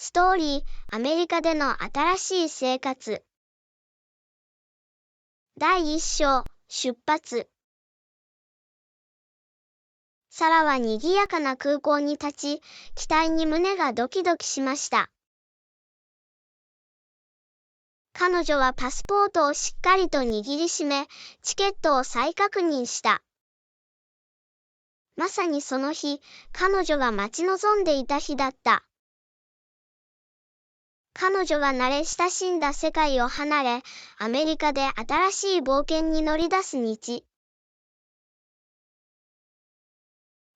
ストーリー、アメリカでの新しい生活。第1章、出発。サラは賑やかな空港に立ち、期待に胸がドキドキしました。彼女はパスポートをしっかりと握りしめ、チケットを再確認した。まさにその日、彼女が待ち望んでいた日だった。彼女が慣れ親しんだ世界を離れ、アメリカで新しい冒険に乗り出す日。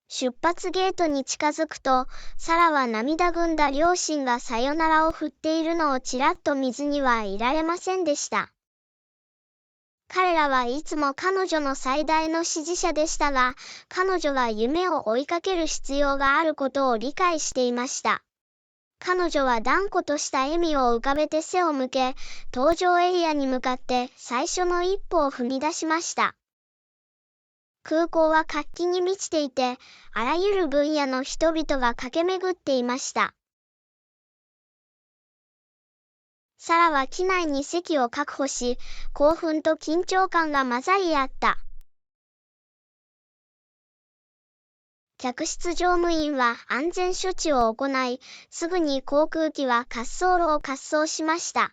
出発ゲートに近づくと、サラは涙ぐんだ両親がさよならを振っているのをちらっと見ずにはいられませんでした。彼らはいつも彼女の最大の支持者でしたが、彼女が夢を追いかける必要があることを理解していました。彼女は断固とした笑みを浮かべて背を向け、搭乗エリアに向かって最初の一歩を踏み出しました。空港は活気に満ちていて、あらゆる分野の人々が駆け巡っていました。サラは機内に席を確保し、興奮と緊張感が混ざり合った。客室乗務員は安全処置を行い、すぐに航空機は滑走路を滑走しました。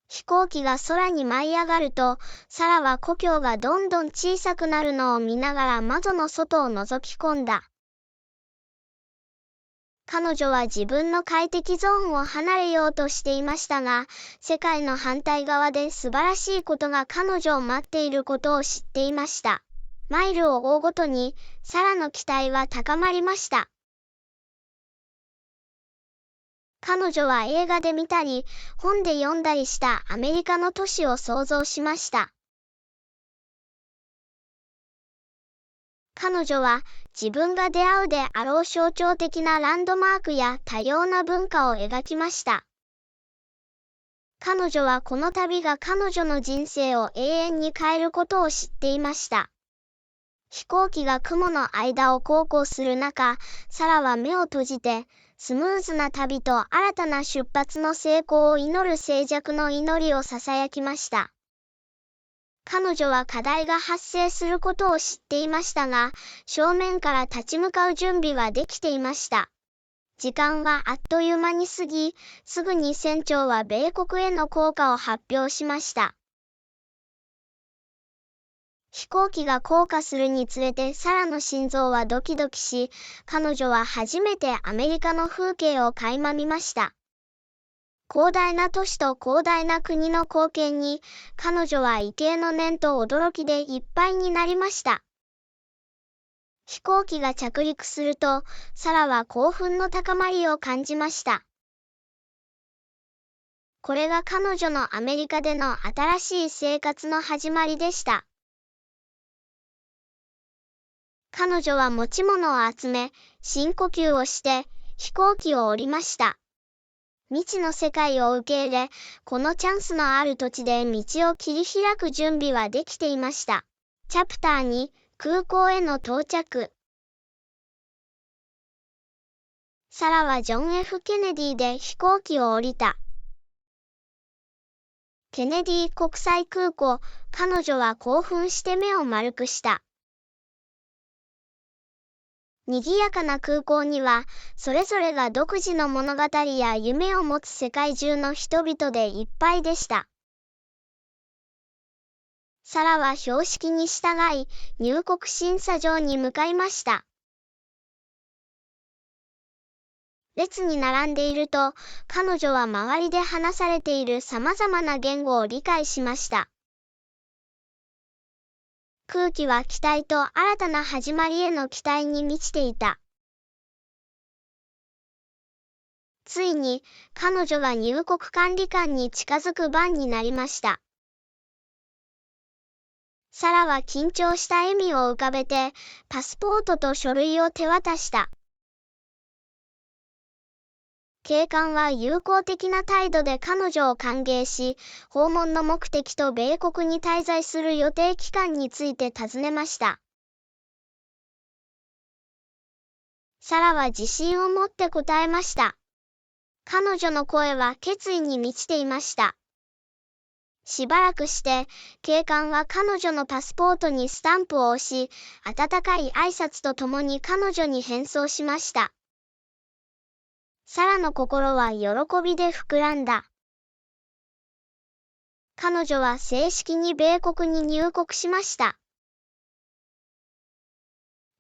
飛行機が空に舞い上がると、サラは故郷がどんどん小さくなるのを見ながら窓の外を覗き込んだ。彼女は自分の快適ゾーンを離れようとしていましたが、世界の反対側で素晴らしいことが彼女を待っていることを知っていました。マイルを追うごとに、サラの期待は高まりました。彼女は映画で見たり、本で読んだりしたアメリカの都市を想像しました。彼女は自分が出会うであろう象徴的なランドマークや多様な文化を描きました。彼女はこの旅が彼女の人生を永遠に変えることを知っていました。飛行機が雲の間を航行する中、サラは目を閉じて、スムーズな旅と新たな出発の成功を祈る静寂の祈りを囁きました。彼女は課題が発生することを知っていましたが、正面から立ち向かう準備はできていました。時間はあっという間に過ぎ、すぐに船長は米国への降下を発表しました。飛行機が降下するにつれてサラの心臓はドキドキし、彼女は初めてアメリカの風景を垣間見ました。広大な都市と広大な国の光景に、彼女は畏敬の念と驚きでいっぱいになりました。飛行機が着陸すると、サラは興奮の高まりを感じました。これが彼女のアメリカでの新しい生活の始まりでした。彼女は持ち物を集め、深呼吸をして、飛行機を降りました。未知の世界を受け入れ、このチャンスのある土地で道を切り開く準備はできていました。チャプター2、空港への到着。サラはジョン・ F ・ケネディで飛行機を降りた。ケネディ国際空港、彼女は興奮して目を丸くした。賑やかな空港には、それぞれが独自の物語や夢を持つ世界中の人々でいっぱいでした。サラは標識に従い、入国審査場に向かいました。列に並んでいると、彼女は周りで話されている様々な言語を理解しました。空気は期待と新たな始まりへの期待に満ちていた。ついに、彼女が入国管理官に近づく番になりました。サラは緊張した笑みを浮かべて、パスポートと書類を手渡した。警官は友好的な態度で彼女を歓迎し、訪問の目的と米国に滞在する予定期間について尋ねました。サラは自信を持って答えました。彼女の声は決意に満ちていました。しばらくして、警官は彼女のパスポートにスタンプを押し、温かい挨拶とともに彼女に返送しました。サラの心は喜びで膨らんだ。彼女は正式に米国に入国しました。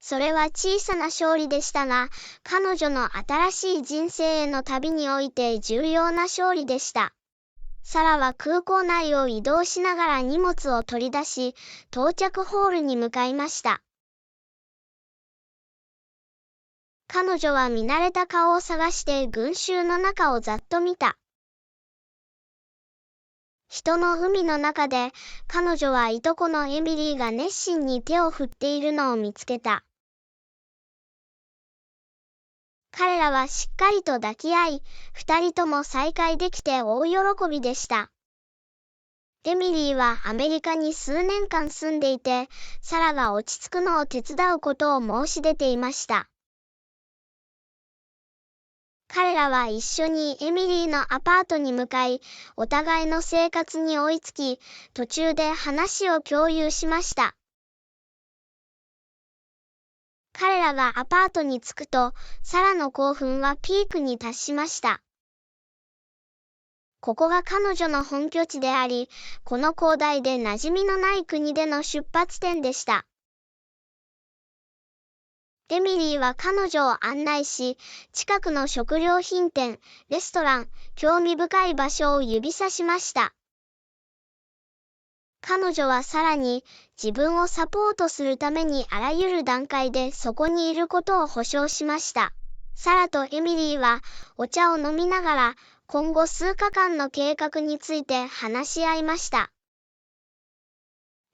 それは小さな勝利でしたが、彼女の新しい人生への旅において重要な勝利でした。サラは空港内を移動しながら荷物を取り出し、到着ホールに向かいました。彼女は見慣れた顔を探して群衆の中をざっと見た。人の海の中で、彼女はいとこのエミリーが熱心に手を振っているのを見つけた。彼らはしっかりと抱き合い、二人とも再会できて大喜びでした。エミリーはアメリカに数年間住んでいて、サラが落ち着くのを手伝うことを申し出ていました。彼らは一緒にエミリーのアパートに向かい、お互いの生活に追いつき、途中で話を共有しました。彼らがアパートに着くと、サラの興奮はピークに達しました。ここが彼女の本拠地であり、この広大で馴染みのない国での出発点でした。エミリーは彼女を案内し、近くの食料品店、レストラン、興味深い場所を指さしました。彼女はさらに、自分をサポートするためにあらゆる段階でそこにいることを保証しました。サラとエミリーは、お茶を飲みながら、今後数日間の計画について話し合いました。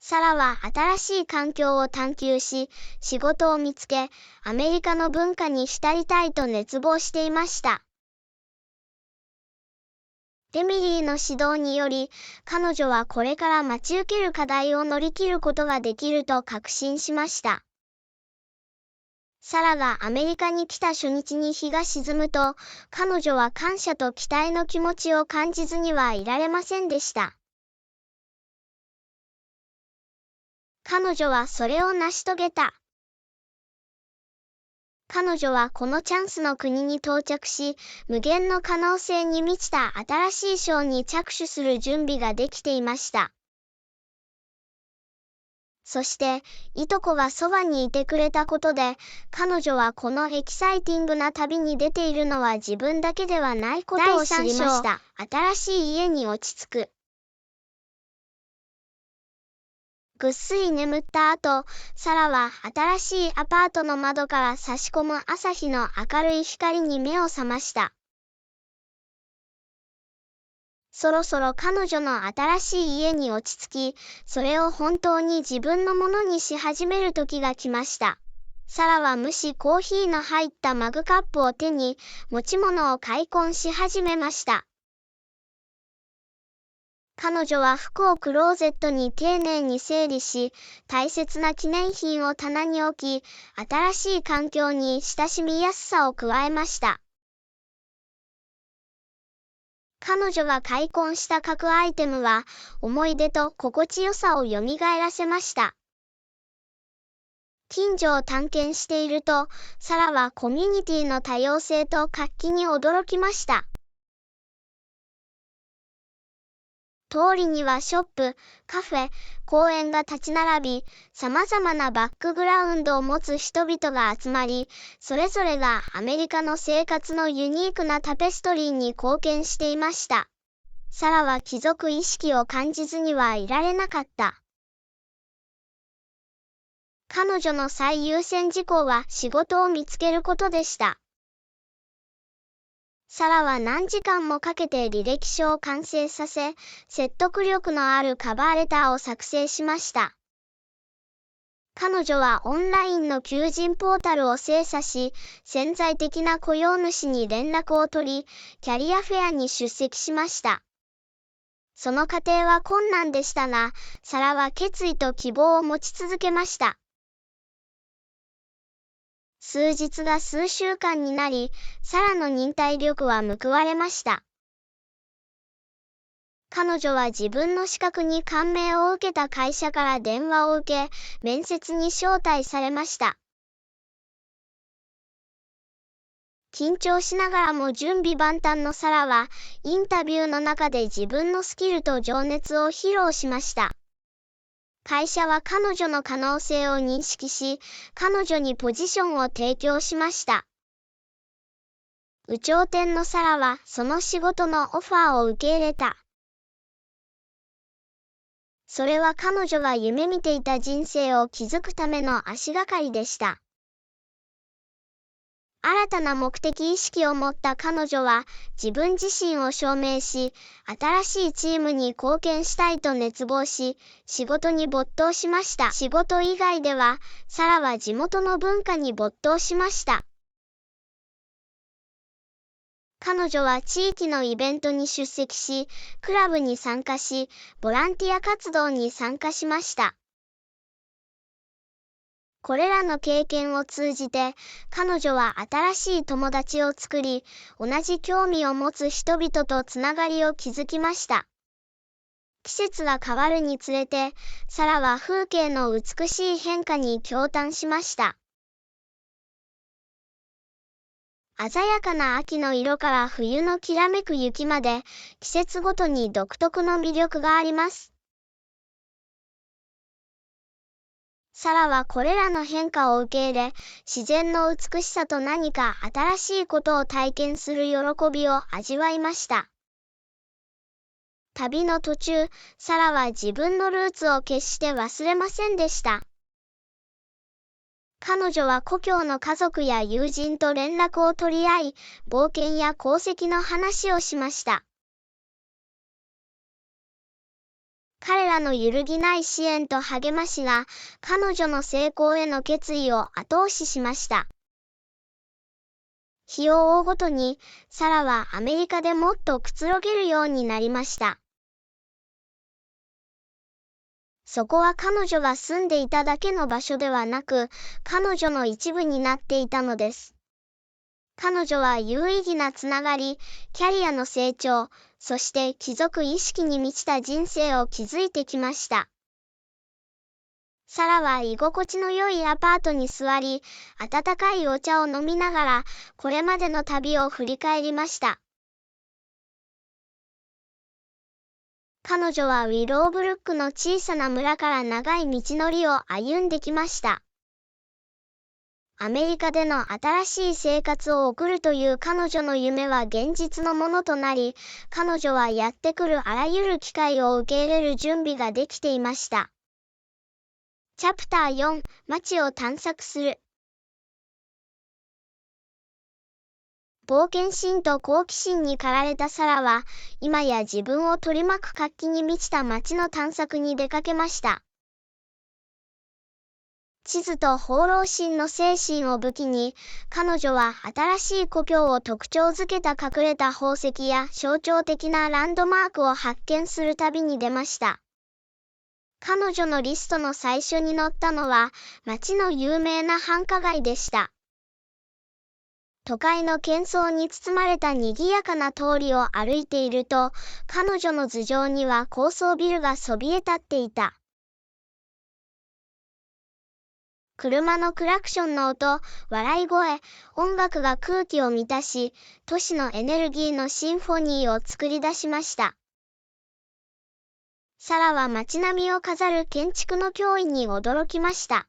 サラは新しい環境を探求し、仕事を見つけ、アメリカの文化に浸りたいと熱望していました。エミリーの指導により、彼女はこれから待ち受ける課題を乗り切ることができると確信しました。サラがアメリカに来た初日に日が沈むと、彼女は感謝と期待の気持ちを感じずにはいられませんでした。彼女はそれを成し遂げた。彼女はこのチャンスの国に到着し、無限の可能性に満ちた新しい章に着手する準備ができていました。そして、いとこがそばにいてくれたことで、彼女はこのエキサイティングな旅に出ているのは自分だけではないことを知りました。新しい家に落ち着く。ぐっすり眠った後、サラは新しいアパートの窓から差し込む朝日の明るい光に目を覚ました。そろそろ彼女の新しい家に落ち着き、それを本当に自分のものにし始める時が来ました。サラは蒸しコーヒーの入ったマグカップを手に、持ち物を開墾し始めました。彼女は服をクローゼットに丁寧に整理し、大切な記念品を棚に置き、新しい環境に親しみやすさを加えました。彼女が開墾した各アイテムは、思い出と心地よさを蘇らせました。近所を探検していると、サラはコミュニティの多様性と活気に驚きました。通りにはショップ、カフェ、公園が立ち並び、様々なバックグラウンドを持つ人々が集まり、それぞれがアメリカの生活のユニークなタペストリーに貢献していました。サラは貴族意識を感じずにはいられなかった。彼女の最優先事項は仕事を見つけることでした。サラは何時間もかけて履歴書を完成させ、説得力のあるカバーレターを作成しました。彼女はオンラインの求人ポータルを精査し、潜在的な雇用主に連絡を取り、キャリアフェアに出席しました。その過程は困難でしたが、サラは決意と希望を持ち続けました。数日が数週間になり、サラの忍耐力は報われました。彼女は自分の資格に感銘を受けた会社から電話を受け、面接に招待されました。緊張しながらも準備万端のサラは、インタビューの中で自分のスキルと情熱を披露しました。会社は彼女の可能性を認識し、彼女にポジションを提供しました。有頂天のサラはその仕事のオファーを受け入れた。それは彼女が夢見ていた人生を築くための足がかりでした。新たな目的意識を持った彼女は自分自身を証明し、新しいチームに貢献したいと熱望し、仕事に没頭しました。仕事以外では、サラは地元の文化に没頭しました。彼女は地域のイベントに出席し、クラブに参加し、ボランティア活動に参加しました。これらの経験を通じて、彼女は新しい友達を作り、同じ興味を持つ人々とつながりを築きました。季節が変わるにつれて、サラは風景の美しい変化に驚嘆しました。鮮やかな秋の色から冬のきらめく雪まで、季節ごとに独特の魅力があります。サラはこれらの変化を受け入れ、自然の美しさと何か新しいことを体験する喜びを味わいました。旅の途中、サラは自分のルーツを決して忘れませんでした。彼女は故郷の家族や友人と連絡を取り合い、冒険や功績の話をしました。彼らの揺るぎない支援と励ましが、彼女の成功への決意を後押ししました。日を追うごとに、サラはアメリカでもっとくつろげるようになりました。そこは彼女が住んでいただけの場所ではなく、彼女の一部になっていたのです。彼女は有意義なつながり、キャリアの成長、そして貴族意識に満ちた人生を築いてきました。サラは居心地の良いアパートに座り、温かいお茶を飲みながら、これまでの旅を振り返りました。彼女はウィローブルックの小さな村から長い道のりを歩んできました。アメリカでの新しい生活を送るという彼女の夢は現実のものとなり、彼女はやってくるあらゆる機会を受け入れる準備ができていました。チャプター4、街を探索する。冒険心と好奇心に駆られたサラは、今や自分を取り巻く活気に満ちた街の探索に出かけました。地図と放浪心の精神を武器に、彼女は新しい故郷を特徴づけた隠れた宝石や象徴的なランドマークを発見する旅に出ました。彼女のリストの最初に載ったのは、街の有名な繁華街でした。都会の喧騒に包まれた賑やかな通りを歩いていると、彼女の頭上には高層ビルがそびえ立っていた。車のクラクションの音、笑い声、音楽が空気を満たし、都市のエネルギーのシンフォニーを作り出しました。サラは街並みを飾る建築の驚異に驚きました。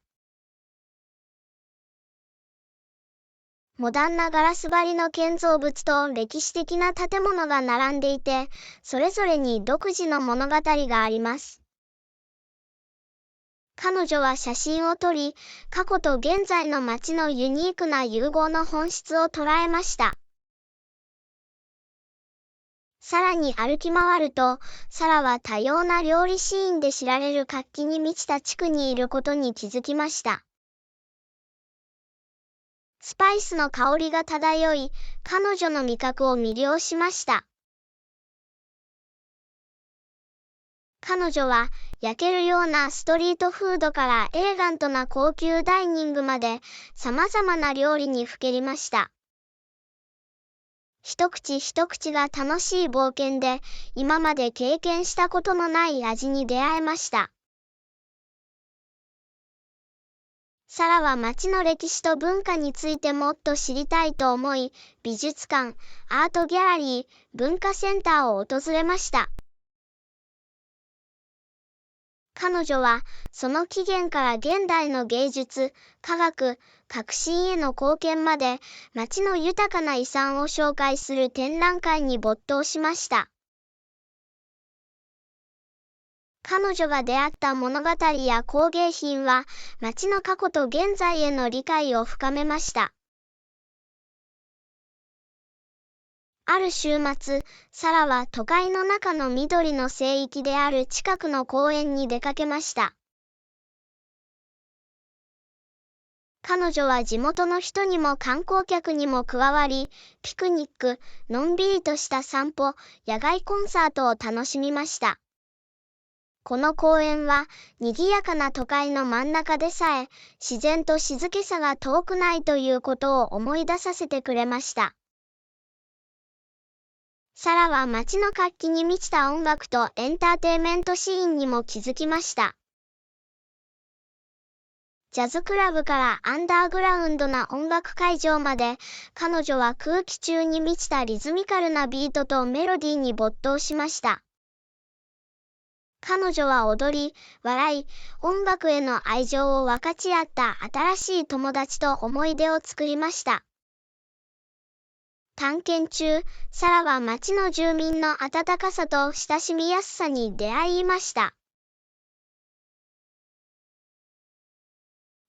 モダンなガラス張りの建造物と歴史的な建物が並んでいて、それぞれに独自の物語があります。彼女は写真を撮り、過去と現在の街のユニークな融合の本質を捉えました。さらに歩き回ると、サラは多様な料理シーンで知られる活気に満ちた地区にいることに気づきました。スパイスの香りが漂い、彼女の味覚を魅了しました。彼女は焼けるようなストリートフードからエレガントな高級ダイニングまで様々な料理にふけりました。一口一口が楽しい冒険で、今まで経験したことのない味に出会えました。サラは街の歴史と文化についてもっと知りたいと思い、美術館、アートギャラリー、文化センターを訪れました。彼女は、その起源から現代の芸術、科学、革新への貢献まで、街の豊かな遺産を紹介する展覧会に没頭しました。彼女が出会った物語や工芸品は、街の過去と現在への理解を深めました。ある週末、サラは都会の中の緑の聖域である近くの公園に出かけました。彼女は地元の人にも観光客にも加わり、ピクニック、のんびりとした散歩、野外コンサートを楽しみました。この公園は、賑やかな都会の真ん中でさえ、自然と静けさが遠くないということを思い出させてくれました。サラは街の活気に満ちた音楽とエンターテインメントシーンにも気づきました。ジャズクラブからアンダーグラウンドな音楽会場まで、彼女は空気中に満ちたリズミカルなビートとメロディーに没頭しました。彼女は踊り、笑い、音楽への愛情を分かち合った新しい友達と思い出を作りました。探検中、サラは町の住民の温かさと親しみやすさに出会いました。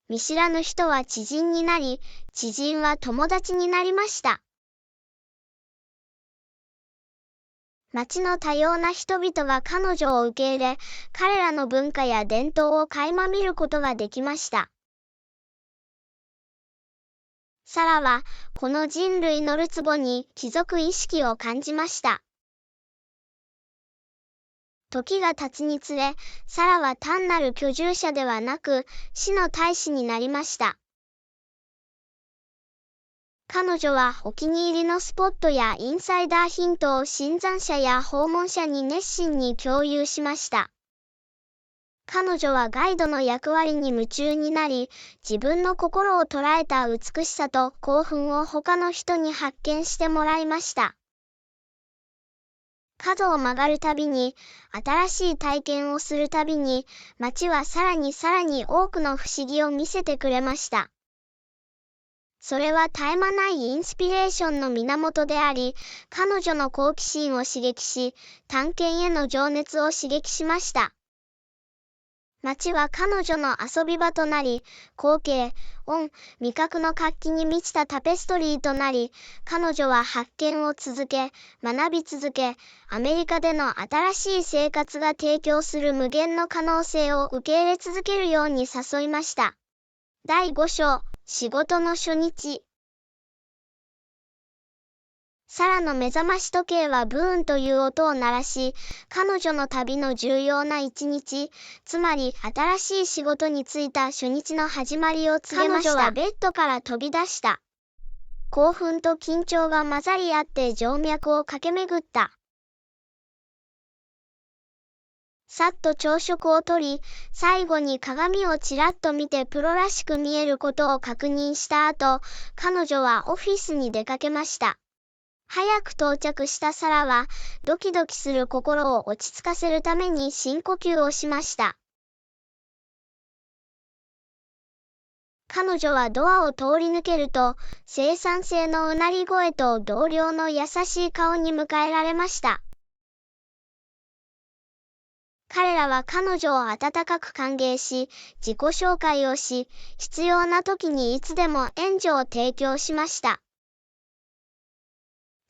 見知らぬ人は知人になり、知人は友達になりました。町の多様な人々が彼女を受け入れ、彼らの文化や伝統を垣間見ることができました。サラは、この人類のるつぼに貴族意識を感じました。時が経つにつれ、サラは単なる居住者ではなく、死の大使になりました。彼女はお気に入りのスポットやインサイダーヒントを新参者や訪問者に熱心に共有しました。彼女はガイドの役割に夢中になり、自分の心を捉えた美しさと興奮を他の人に発見してもらいました。角を曲がるたびに、新しい体験をするたびに、街はさらに多くの不思議を見せてくれました。それは絶え間ないインスピレーションの源であり、彼女の好奇心を刺激し、探検への情熱を刺激しました。街は彼女の遊び場となり、光景、音、味覚の活気に満ちたタペストリーとなり、彼女は発見を続け、学び続け、アメリカでの新しい生活が提供する無限の可能性を受け入れ続けるように誘いました。第5章、仕事の初日。サラの目覚まし時計はブーンという音を鳴らし、彼女の旅の重要な一日、つまり新しい仕事に就いた初日の始まりを告げました。彼女はベッドから飛び出した。興奮と緊張が混ざり合って静脈を駆け巡った。さっと朝食をとり、最後に鏡をちらっと見てプロらしく見えることを確認した後、彼女はオフィスに出かけました。早く到着したサラは、ドキドキする心を落ち着かせるために深呼吸をしました。彼女はドアを通り抜けると、生産性のうなり声と同僚の優しい顔に迎えられました。彼らは彼女を温かく歓迎し、自己紹介をし、必要な時にいつでも援助を提供しました。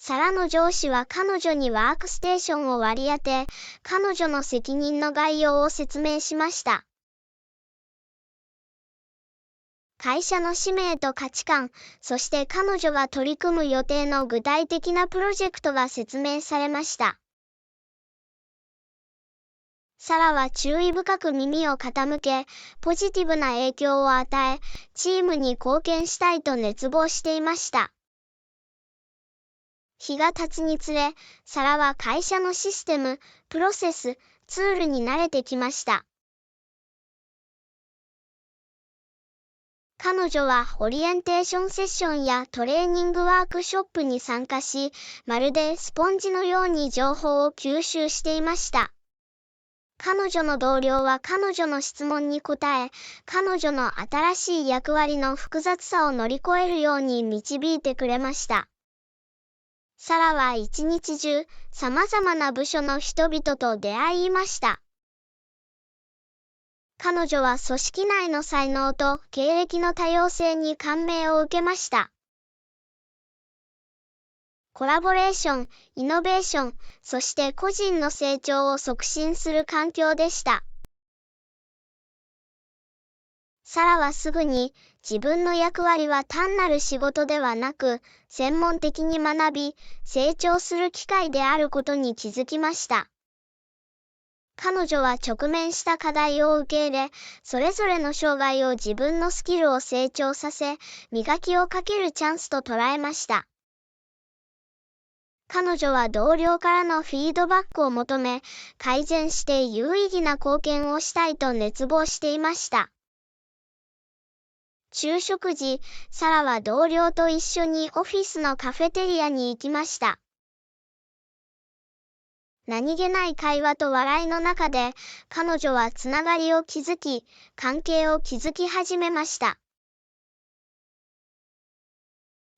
サラの上司は彼女にワークステーションを割り当て、彼女の責任の概要を説明しました。会社の使命と価値観、そして彼女が取り組む予定の具体的なプロジェクトが説明されました。サラは注意深く耳を傾け、ポジティブな影響を与え、チームに貢献したいと熱望していました。日が経つにつれ、サラは会社のシステム、プロセス、ツールに慣れてきました。彼女はオリエンテーションセッションやトレーニングワークショップに参加し、まるでスポンジのように情報を吸収していました。彼女の同僚は彼女の質問に答え、彼女の新しい役割の複雑さを乗り越えるように導いてくれました。サラは一日中、様々な部署の人々と出会いました。彼女は組織内の才能と経歴の多様性に感銘を受けました。コラボレーション、イノベーション、そして個人の成長を促進する環境でした。サラはすぐに自分の役割は単なる仕事ではなく、専門的に学び、成長する機会であることに気づきました。彼女は直面した課題を受け入れ、それぞれの障害を自分のスキルを成長させ、磨きをかけるチャンスと捉えました。彼女は同僚からのフィードバックを求め、改善して有意義な貢献をしたいと熱望していました。昼食時、サラは同僚と一緒にオフィスのカフェテリアに行きました。何気ない会話と笑いの中で、彼女はつながりを築き、関係を築き始めました。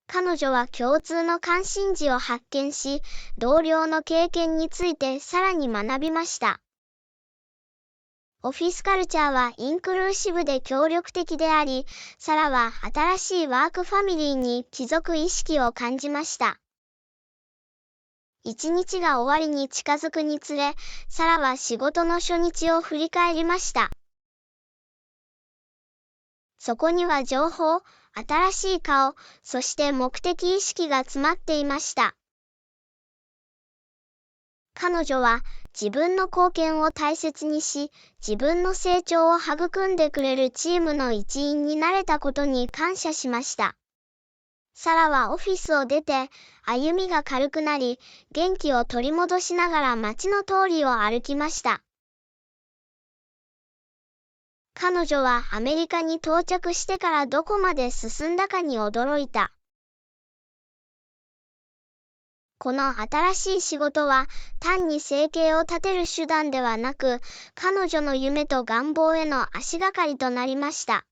彼女は共通の関心事を発見し、同僚の経験についてさらに学びました。オフィスカルチャーはインクルーシブで協力的であり、サラは新しいワークファミリーに帰属意識を感じました。一日が終わりに近づくにつれ、サラは仕事の初日を振り返りました。そこには情報、新しい顔、そして目的意識が詰まっていました。彼女は自分の貢献を大切にし、自分の成長を育んでくれるチームの一員になれたことに感謝しました。サラはオフィスを出て、歩みが軽くなり、元気を取り戻しながら街の通りを歩きました。彼女はアメリカに到着してからどこまで進んだかに驚いた。この新しい仕事は単に生計を立てる手段ではなく、彼女の夢と願望への足がかりとなりました。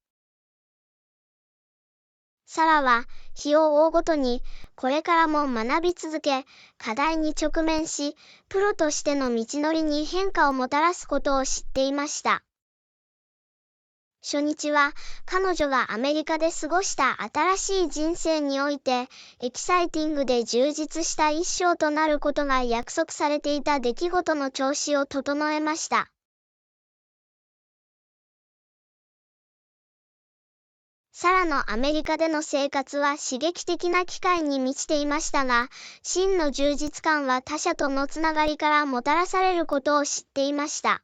サラは日を追うごとにこれからも学び続け、課題に直面し、プロとしての道のりに変化をもたらすことを知っていました。初日は彼女がアメリカで過ごした新しい人生においてエキサイティングで充実した一生となることが約束されていた出来事の調子を整えました。サラのアメリカでの生活は刺激的な機会に満ちていましたが、真の充実感は他者とのつながりからもたらされることを知っていました。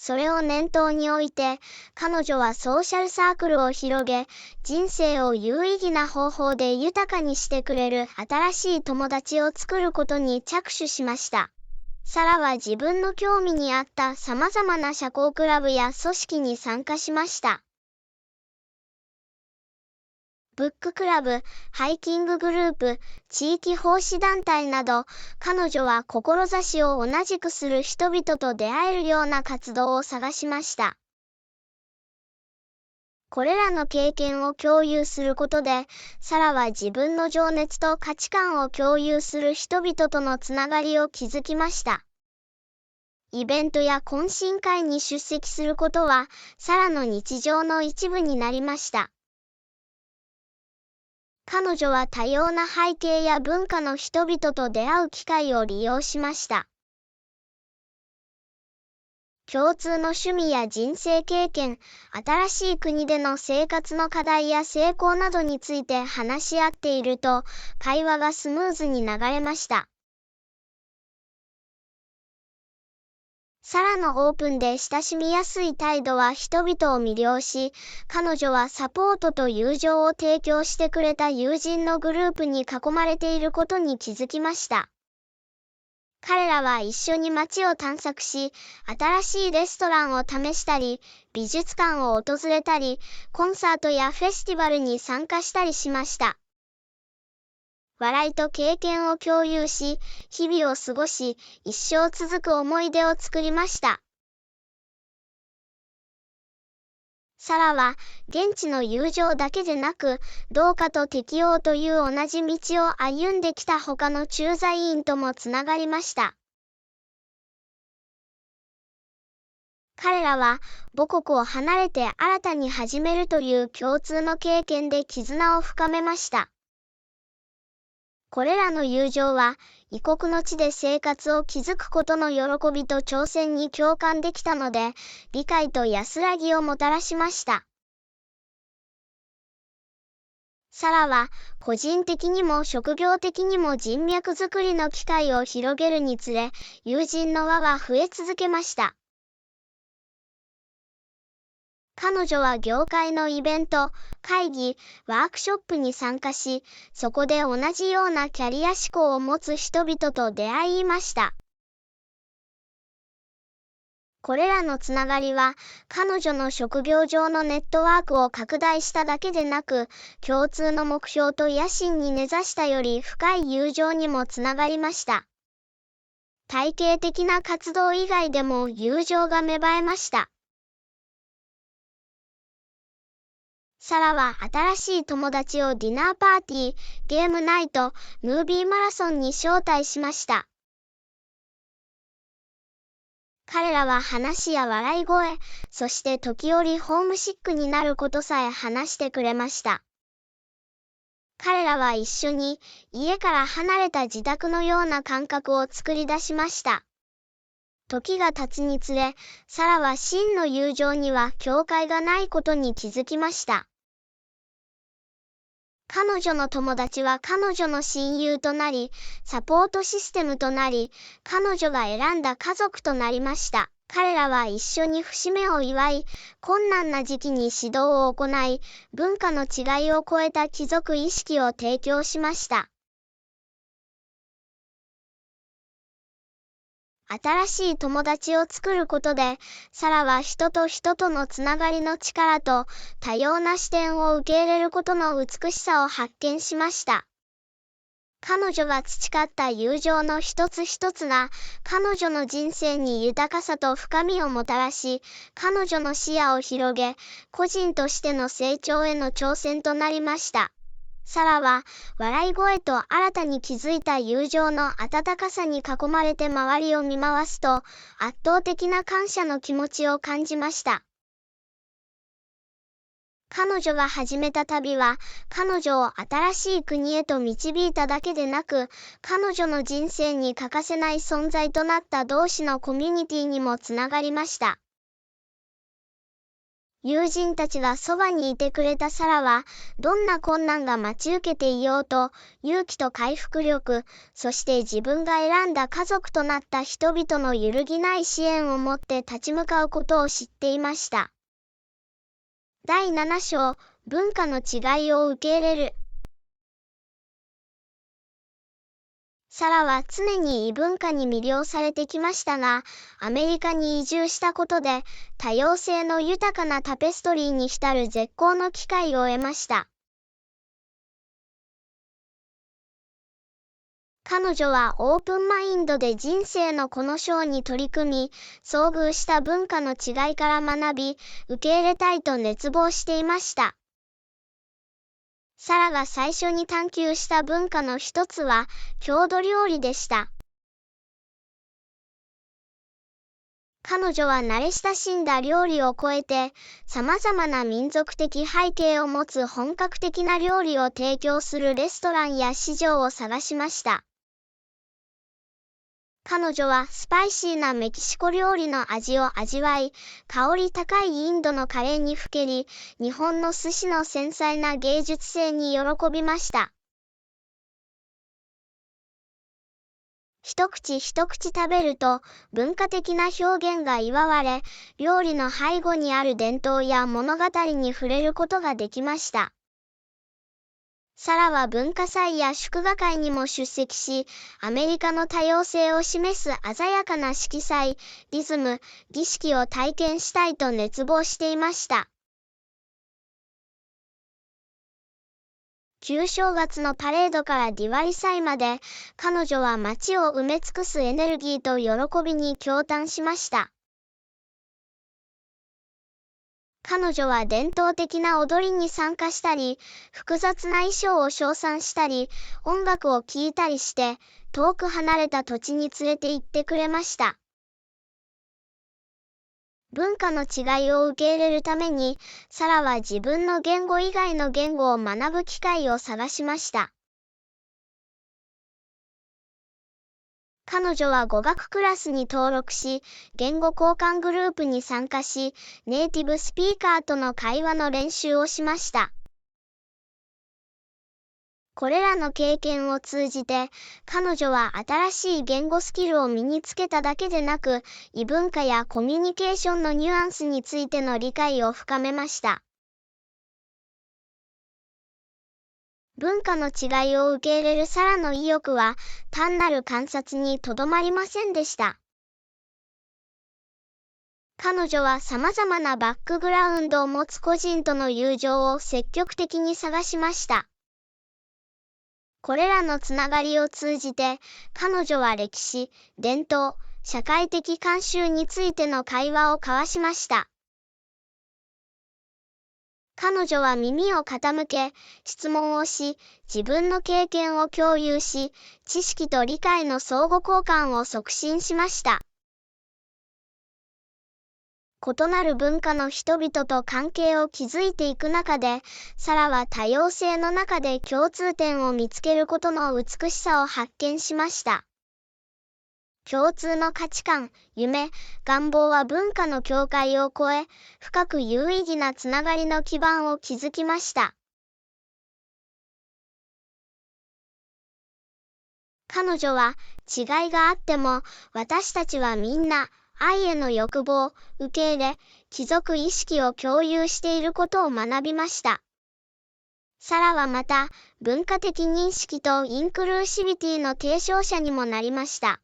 それを念頭に置いて、彼女はソーシャルサークルを広げ、人生を有意義な方法で豊かにしてくれる新しい友達を作ることに着手しました。サラは自分の興味に合った様々な社交クラブや組織に参加しました。ブッククラブ、ハイキンググループ、地域奉仕団体など、彼女は志を同じくする人々と出会えるような活動を探しました。これらの経験を共有することで、サラは自分の情熱と価値観を共有する人々とのつながりを築きました。イベントや懇親会に出席することは、サラの日常の一部になりました。彼女は多様な背景や文化の人々と出会う機会を利用しました。共通の趣味や人生経験、新しい国での生活の課題や成功などについて話し合っていると、会話がスムーズに流れました。サラのオープンで親しみやすい態度は人々を魅了し、彼女はサポートと友情を提供してくれた友人のグループに囲まれていることに気づきました。彼らは一緒に街を探索し、新しいレストランを試したり、美術館を訪れたり、コンサートやフェスティバルに参加したりしました。笑いと経験を共有し、日々を過ごし、一生続く思い出を作りました。サラは、現地の友情だけでなく、同化と適応という同じ道を歩んできた他の駐在員ともつながりました。彼らは、母国を離れて新たに始めるという共通の経験で絆を深めました。これらの友情は、異国の地で生活を築くことの喜びと挑戦に共感できたので、理解と安らぎをもたらしました。サラは、個人的にも職業的にも人脈作りの機会を広げるにつれ、友人の輪は増え続けました。彼女は業界のイベント、会議、ワークショップに参加し、そこで同じようなキャリア志向を持つ人々と出会いました。これらのつながりは、彼女の職業上のネットワークを拡大しただけでなく、共通の目標と野心に根ざしたより深い友情にもつながりました。体系的な活動以外でも友情が芽生えました。サラは新しい友達をディナーパーティー、ゲームナイト、ムービーマラソンに招待しました。彼らは話や笑い声、そして時折ホームシックになることさえ話してくれました。彼らは一緒に家から離れた自宅のような感覚を作り出しました。時が経つにつれ、サラは真の友情には境界がないことに気づきました。彼女の友達は彼女の親友となり、サポートシステムとなり、彼女が選んだ家族となりました。彼らは一緒に節目を祝い、困難な時期に指導を行い、文化の違いを超えた貴族意識を提供しました。新しい友達を作ることで、サラは人と人とのつながりの力と多様な視点を受け入れることの美しさを発見しました。彼女が培った友情の一つ一つが、彼女の人生に豊かさと深みをもたらし、彼女の視野を広げ、個人としての成長への挑戦となりました。サラは、笑い声と新たに築いた友情の温かさに囲まれて周りを見回すと、圧倒的な感謝の気持ちを感じました。彼女が始めた旅は、彼女を新しい国へと導いただけでなく、彼女の人生に欠かせない存在となった同志のコミュニティにもつながりました。友人たちがそばにいてくれたサラは、どんな困難が待ち受けていようと、勇気と回復力、そして自分が選んだ家族となった人々の揺るぎない支援を持って立ち向かうことを知っていました。第7章、文化の違いを受け入れる。サラは常に異文化に魅了されてきましたが、アメリカに移住したことで、多様性の豊かなタペストリーに浸る絶好の機会を得ました。彼女はオープンマインドで人生のこの章に取り組み、遭遇した文化の違いから学び、受け入れたいと熱望していました。サラが最初に探求した文化の一つは、郷土料理でした。彼女は慣れ親しんだ料理を超えて、様々な民族的背景を持つ本格的な料理を提供するレストランや市場を探しました。彼女はスパイシーなメキシコ料理の味を味わい、香り高いインドのカレーにふけり、日本の寿司の繊細な芸術性に喜びました。一口一口食べると文化的な表現が祝われ、料理の背後にある伝統や物語に触れることができました。サラは文化祭や祝賀会にも出席し、アメリカの多様性を示す鮮やかな色彩、リズム、儀式を体験したいと熱望していました。旧正月のパレードからディワリ祭まで、彼女は街を埋め尽くすエネルギーと喜びに驚嘆しました。彼女は伝統的な踊りに参加したり、複雑な衣装を称賛したり、音楽を聴いたりして、遠く離れた土地に連れて行ってくれました。文化の違いを受け入れるために、サラは自分の言語以外の言語を学ぶ機会を探しました。彼女は語学クラスに登録し、言語交換グループに参加し、ネイティブスピーカーとの会話の練習をしました。これらの経験を通じて、彼女は新しい言語スキルを身につけただけでなく、異文化やコミュニケーションのニュアンスについての理解を深めました。文化の違いを受け入れるサラの意欲は、単なる観察にとどまりませんでした。彼女は様々なバックグラウンドを持つ個人との友情を積極的に探しました。これらのつながりを通じて、彼女は歴史、伝統、社会的慣習についての会話を交わしました。彼女は耳を傾け、質問をし、自分の経験を共有し、知識と理解の相互交換を促進しました。異なる文化の人々と関係を築いていく中で、サラは多様性の中で共通点を見つけることの美しさを発見しました。共通の価値観、夢、願望は文化の境界を越え、深く有意義なつながりの基盤を築きました。彼女は、違いがあっても、私たちはみんな、愛への欲望、受け入れ、帰属意識を共有していることを学びました。サラはまた、文化的認識とインクルーシビティの提唱者にもなりました。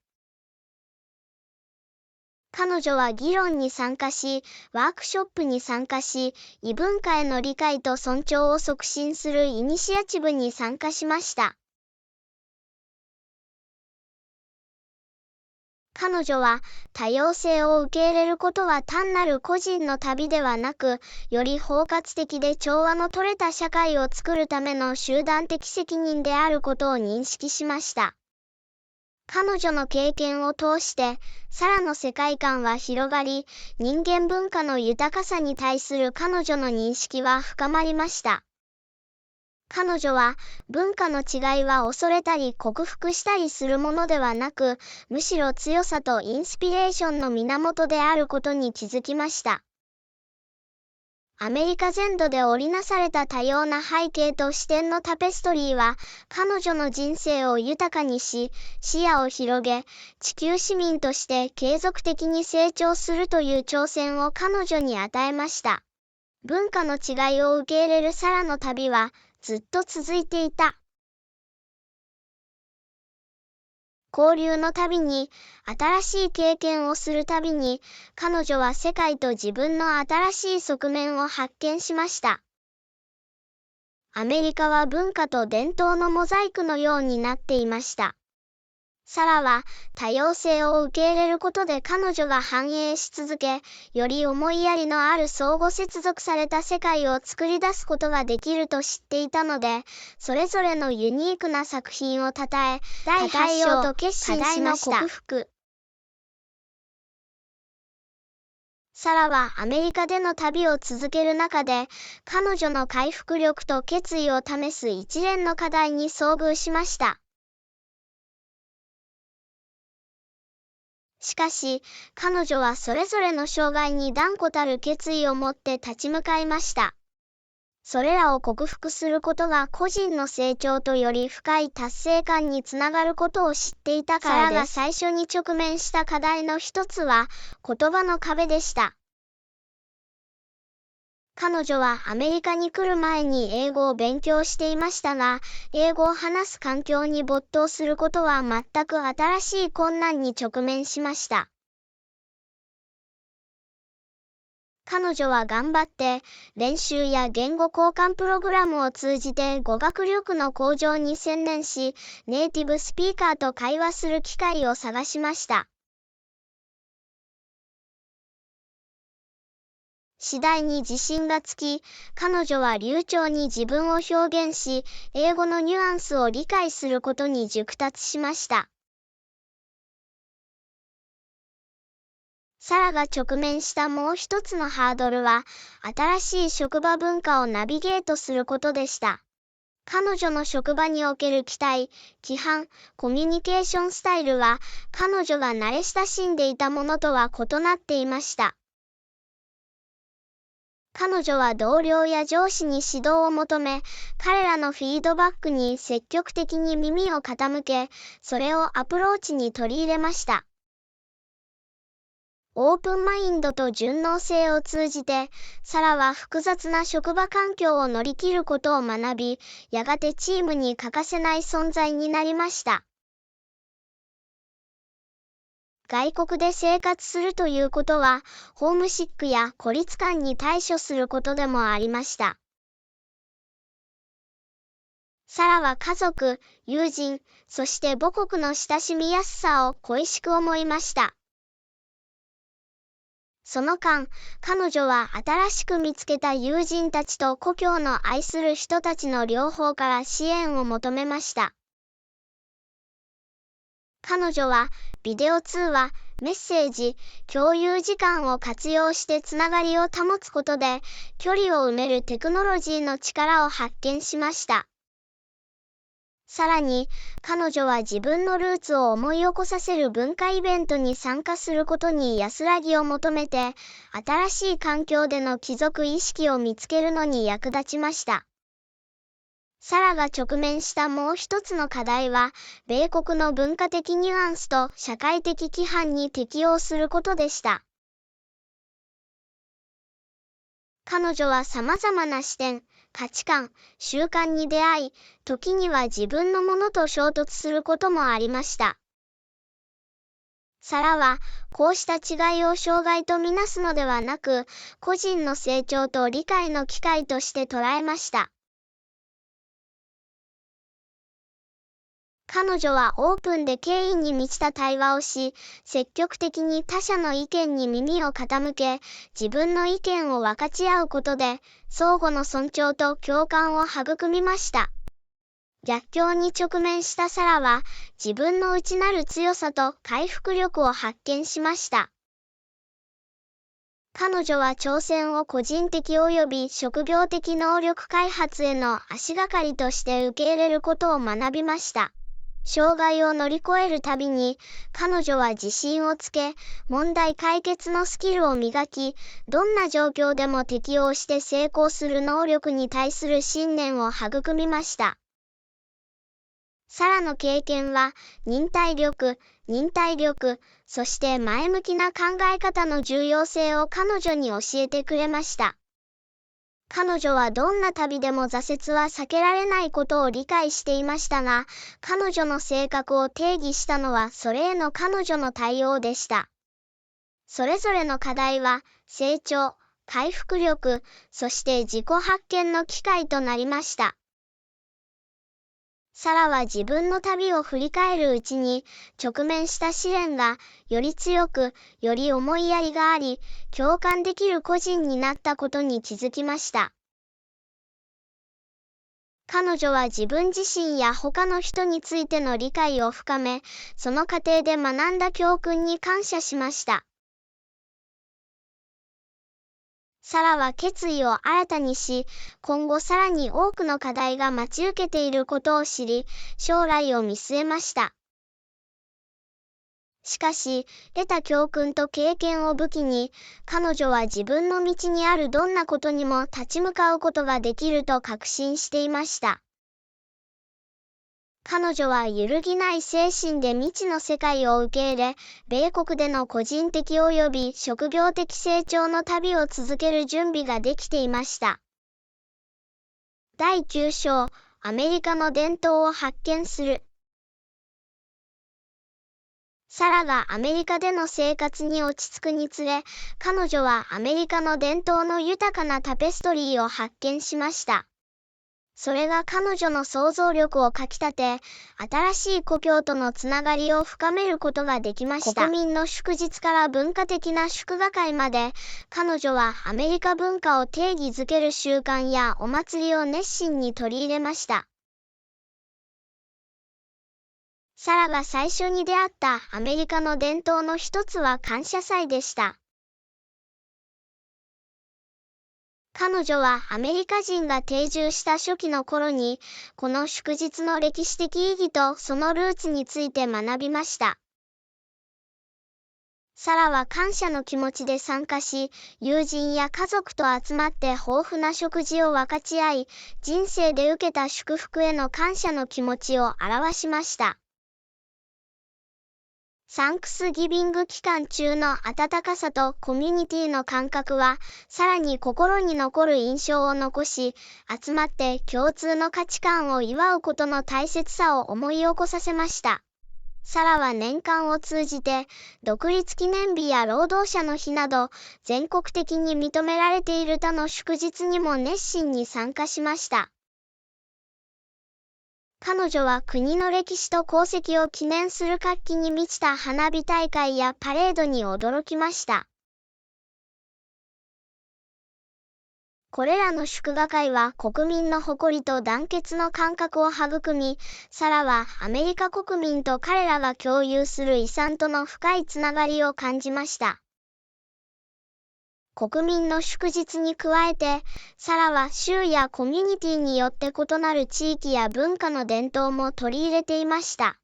彼女は議論に参加し、ワークショップに参加し、異文化への理解と尊重を促進するイニシアチブに参加しました。彼女は多様性を受け入れることは単なる個人の旅ではなく、より包括的で調和の取れた社会を作るための集団的責任であることを認識しました。彼女の経験を通して、サラの世界観は広がり、人間文化の豊かさに対する彼女の認識は深まりました。彼女は文化の違いは恐れたり克服したりするものではなく、むしろ強さとインスピレーションの源であることに気づきました。アメリカ全土で織りなされた多様な背景と視点のタペストリーは、彼女の人生を豊かにし、視野を広げ、地球市民として継続的に成長するという挑戦を彼女に与えました。文化の違いを受け入れるサラの旅は、ずっと続いていた。交流のたびに、新しい経験をするたびに、彼女は世界と自分の新しい側面を発見しました。アメリカは文化と伝統のモザイクのようになっていました。サラは多様性を受け入れることで彼女が繁栄し続け、より思いやりのある相互接続された世界を作り出すことができると知っていたので、それぞれのユニークな作品を称えようと決心しました。克服。サラはアメリカでの旅を続ける中で、彼女の回復力と決意を試す一連の課題に遭遇しました。しかし、彼女はそれぞれの障害に断固たる決意を持って立ち向かいました。それらを克服することが個人の成長とより深い達成感につながることを知っていたからです。サラが最初に直面した課題の一つは言葉の壁でした。彼女はアメリカに来る前に英語を勉強していましたが、英語を話す環境に没頭することは全く新しい困難に直面しました。彼女は頑張って練習や言語交換プログラムを通じて語学力の向上に専念し、ネイティブスピーカーと会話する機会を探しました。次第に自信がつき、彼女は流暢に自分を表現し、英語のニュアンスを理解することに熟達しました。サラが直面したもう一つのハードルは、新しい職場文化をナビゲートすることでした。彼女の職場における期待、規範、コミュニケーションスタイルは、彼女が慣れ親しんでいたものとは異なっていました。彼女は同僚や上司に指導を求め、彼らのフィードバックに積極的に耳を傾け、それをアプローチに取り入れました。オープンマインドと順応性を通じて、サラは複雑な職場環境を乗り切ることを学び、やがてチームに欠かせない存在になりました。外国で生活するということは、ホームシックや孤立感に対処することでもありました。サラは家族、友人、そして母国の親しみやすさを恋しく思いました。その間、彼女は新しく見つけた友人たちと故郷の愛する人たちの両方から支援を求めました。彼女はビデオ通話、メッセージ、共有時間を活用してつながりを保つことで、距離を埋めるテクノロジーの力を発見しました。さらに、彼女は自分のルーツを思い起こさせる文化イベントに参加することに安らぎを求めて、新しい環境での帰属意識を見つけるのに役立ちました。サラが直面したもう一つの課題は、米国の文化的ニュアンスと社会的規範に適応することでした。彼女は様々な視点、価値観、習慣に出会い、時には自分のものと衝突することもありました。サラは、こうした違いを障害とみなすのではなく、個人の成長と理解の機会として捉えました。彼女はオープンで敬意に満ちた対話をし、積極的に他者の意見に耳を傾け、自分の意見を分かち合うことで、相互の尊重と共感を育みました。逆境に直面したサラは、自分の内なる強さと回復力を発見しました。彼女は挑戦を個人的及び職業的能力開発への足がかりとして受け入れることを学びました。障害を乗り越えるたびに、彼女は自信をつけ、問題解決のスキルを磨き、どんな状況でも適応して成功する能力に対する信念を育みました。サラの経験は、忍耐力、そして前向きな考え方の重要性を彼女に教えてくれました。彼女はどんな旅でも挫折は避けられないことを理解していましたが、彼女の性格を定義したのはそれへの彼女の対応でした。それぞれの課題は、成長、回復力、そして自己発見の機会となりました。サラは自分の旅を振り返るうちに、直面した試練が、より強く、より思いやりがあり、共感できる個人になったことに気づきました。彼女は自分自身や他の人についての理解を深め、その過程で学んだ教訓に感謝しました。サラは決意を新たにし、今後さらに多くの課題が待ち受けていることを知り、将来を見据えました。しかし、得た教訓と経験を武器に、彼女は自分の道にあるどんなことにも立ち向かうことができると確信していました。彼女は揺るぎない精神で未知の世界を受け入れ、米国での個人的及び職業的成長の旅を続ける準備ができていました。第9章、アメリカの伝統を発見する。サラがアメリカでの生活に落ち着くにつれ、彼女はアメリカの伝統の豊かなタペストリーを発見しました。それが彼女の想像力をかきたて、新しい故郷とのつながりを深めることができました。国民の祝日から文化的な祝賀会まで、彼女はアメリカ文化を定義づける習慣やお祭りを熱心に取り入れました。サラが最初に出会ったアメリカの伝統の一つは感謝祭でした。彼女はアメリカ人が定住した初期の頃に、この祝日の歴史的意義とそのルーツについて学びました。サラは感謝の気持ちで参加し、友人や家族と集まって豊富な食事を分かち合い、人生で受けた祝福への感謝の気持ちを表しました。サンクスギビング期間中の温かさとコミュニティの感覚は、さらに心に残る印象を残し、集まって共通の価値観を祝うことの大切さを思い起こさせました。サラは年間を通じて、独立記念日や労働者の日など、全国的に認められている他の祝日にも熱心に参加しました。彼女は国の歴史と功績を記念する活気に満ちた花火大会やパレードに驚きました。これらの祝賀会は国民の誇りと団結の感覚を育み、サラはアメリカ国民と彼らが共有する遺産との深いつながりを感じました。国民の祝日に加えて、サラは州やコミュニティによって異なる地域や文化の伝統も取り入れていました。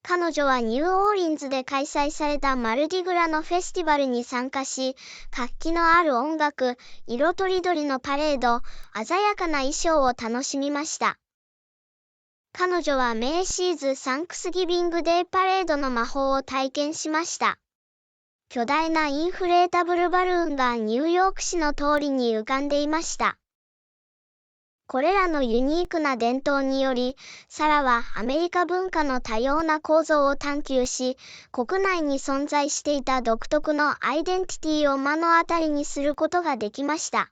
彼女はニューオーリンズで開催されたマルディグラのフェスティバルに参加し、活気のある音楽、色とりどりのパレード、鮮やかな衣装を楽しみました。彼女はメイシーズ・サンクスギビングデーパレードの魔法を体験しました。巨大なインフレータブルバルーンがニューヨーク市の通りに浮かんでいました。これらのユニークな伝統により、サラはアメリカ文化の多様な構造を探求し、国内に存在していた独特のアイデンティティを目の当たりにすることができました。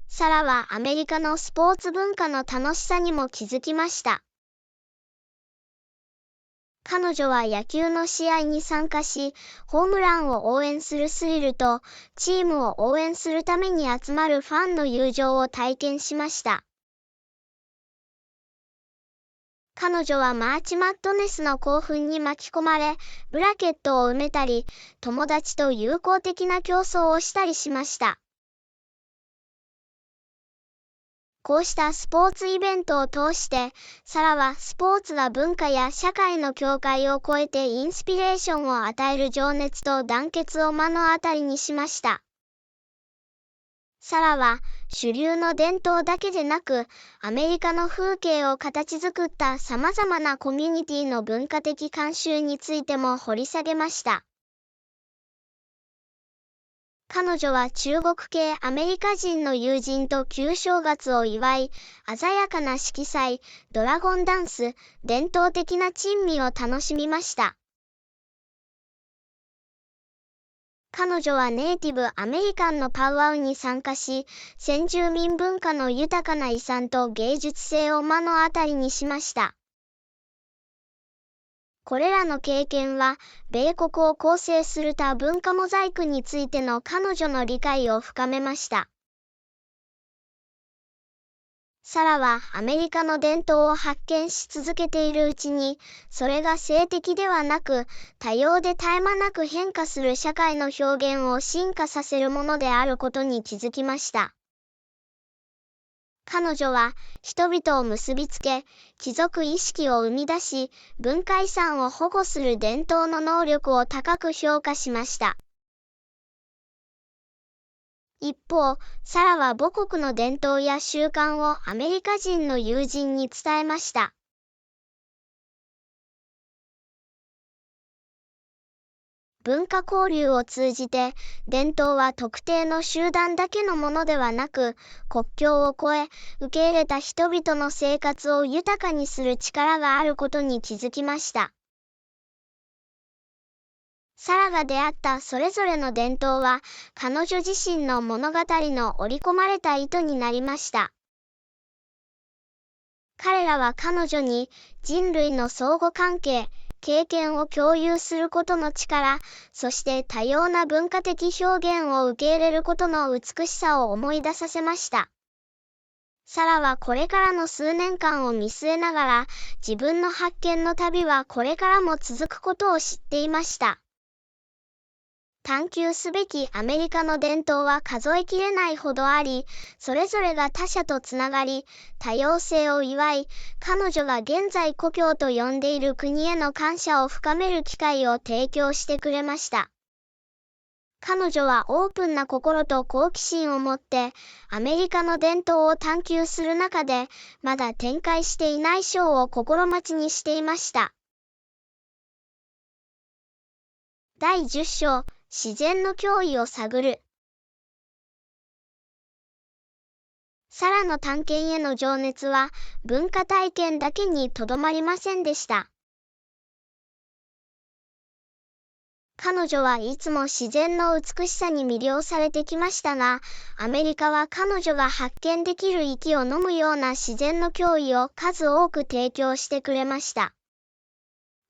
サラはアメリカのスポーツ文化の楽しさにも気づきました。彼女は野球の試合に参加し、ホームランを応援するスリルと、チームを応援するために集まるファンの友情を体験しました。彼女はマーチマッドネスの興奮に巻き込まれ、ブラケットを埋めたり、友達と友好的な競争をしたりしました。こうしたスポーツイベントを通して、サラはスポーツが文化や社会の境界を越えてインスピレーションを与える情熱と団結を目の当たりにしました。サラは主流の伝統だけでなく、アメリカの風景を形作った様々なコミュニティの文化的慣習についても掘り下げました。彼女は中国系アメリカ人の友人と旧正月を祝い、鮮やかな色彩、ドラゴンダンス、伝統的な珍味を楽しみました。彼女はネイティブアメリカンのパウアウに参加し、先住民文化の豊かな遺産と芸術性を目の当たりにしました。これらの経験は、米国を構成する多文化モザイクについての彼女の理解を深めました。サラはアメリカの伝統を発見し続けているうちに、それが性的ではなく、多様で絶え間なく変化する社会の表現を進化させるものであることに気づきました。彼女は人々を結びつけ、貴族意識を生み出し、文化遺産を保護する伝統の能力を高く評価しました。一方、サラは母国の伝統や習慣をアメリカ人の友人に伝えました。文化交流を通じて、伝統は特定の集団だけのものではなく、国境を越え、受け入れた人々の生活を豊かにする力があることに気づきました。サラが出会ったそれぞれの伝統は、彼女自身の物語の織り込まれた意図になりました。彼らは彼女に人類の相互関係、経験を共有することの力、そして多様な文化的表現を受け入れることの美しさを思い出させました。サラはこれからの数年間を見据えながら、自分の発見の旅はこれからも続くことを知っていました。探求すべきアメリカの伝統は数えきれないほどあり、それぞれが他者とつながり、多様性を祝い、彼女が現在故郷と呼んでいる国への感謝を深める機会を提供してくれました。彼女はオープンな心と好奇心を持って、アメリカの伝統を探求する中で、まだ展開していないショーを心待ちにしていました。第10章、自然の脅威を探る。サラの探検への情熱は文化体験だけにとどまりませんでした。彼女はいつも自然の美しさに魅了されてきましたが、アメリカは彼女が発見できる息を飲むような自然の脅威を数多く提供してくれました。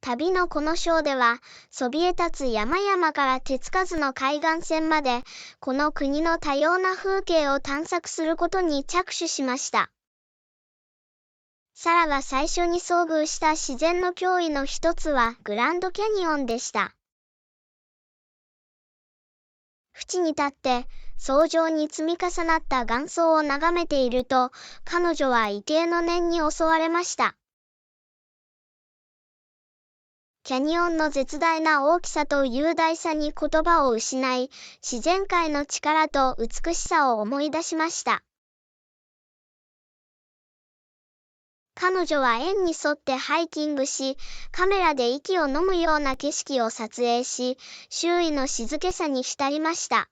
旅のこの章では、そびえ立つ山々から手つかずの海岸線まで、この国の多様な風景を探索することに着手しました。サラが最初に遭遇した自然の脅威の一つはグランドキャニオンでした。縁に立って、層状に積み重なった岩層を眺めていると、彼女は畏敬の念に襲われました。キャニオンの絶大な大きさと雄大さに言葉を失い、自然界の力と美しさを思い出しました。彼女は円に沿ってハイキングし、カメラで息を飲むような景色を撮影し、周囲の静けさに浸りました。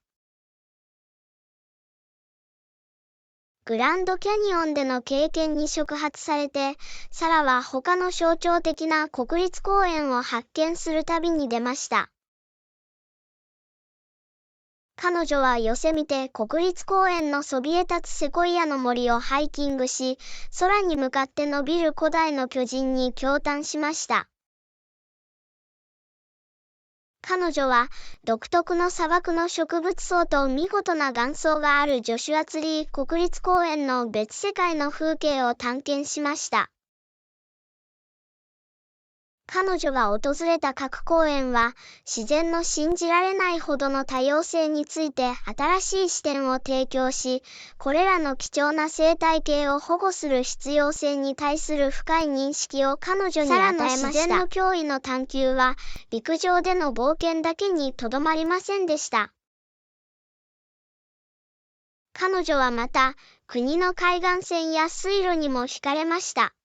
グランドキャニオンでの経験に触発されて、サラは他の象徴的な国立公園を発見する旅に出ました。彼女はヨセミテ国立公園のそびえ立つセコイアの森をハイキングし、空に向かって伸びる古代の巨人に驚嘆しました。彼女は独特の砂漠の植物層と見事な岩層があるジョシュアツリー国立公園の別世界の風景を探検しました。彼女が訪れた各公園は自然の信じられないほどの多様性について新しい視点を提供し、これらの貴重な生態系を保護する必要性に対する深い認識を彼女に与えました。自然の脅威の探求は陸上での冒険だけにとどまりませんでした。彼女はまた国の海岸線や水路にも惹かれました。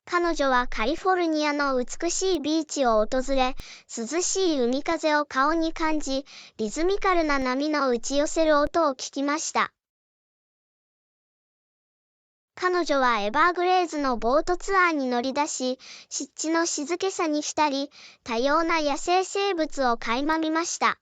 彼女はカリフォルニアの美しいビーチを訪れ、涼しい海風を顔に感じ、リズミカルな波の打ち寄せる音を聞きました。彼女はエバーグレーズのボートツアーに乗り出し、湿地の静けさに浸り、多様な野生生物を垣間見ました。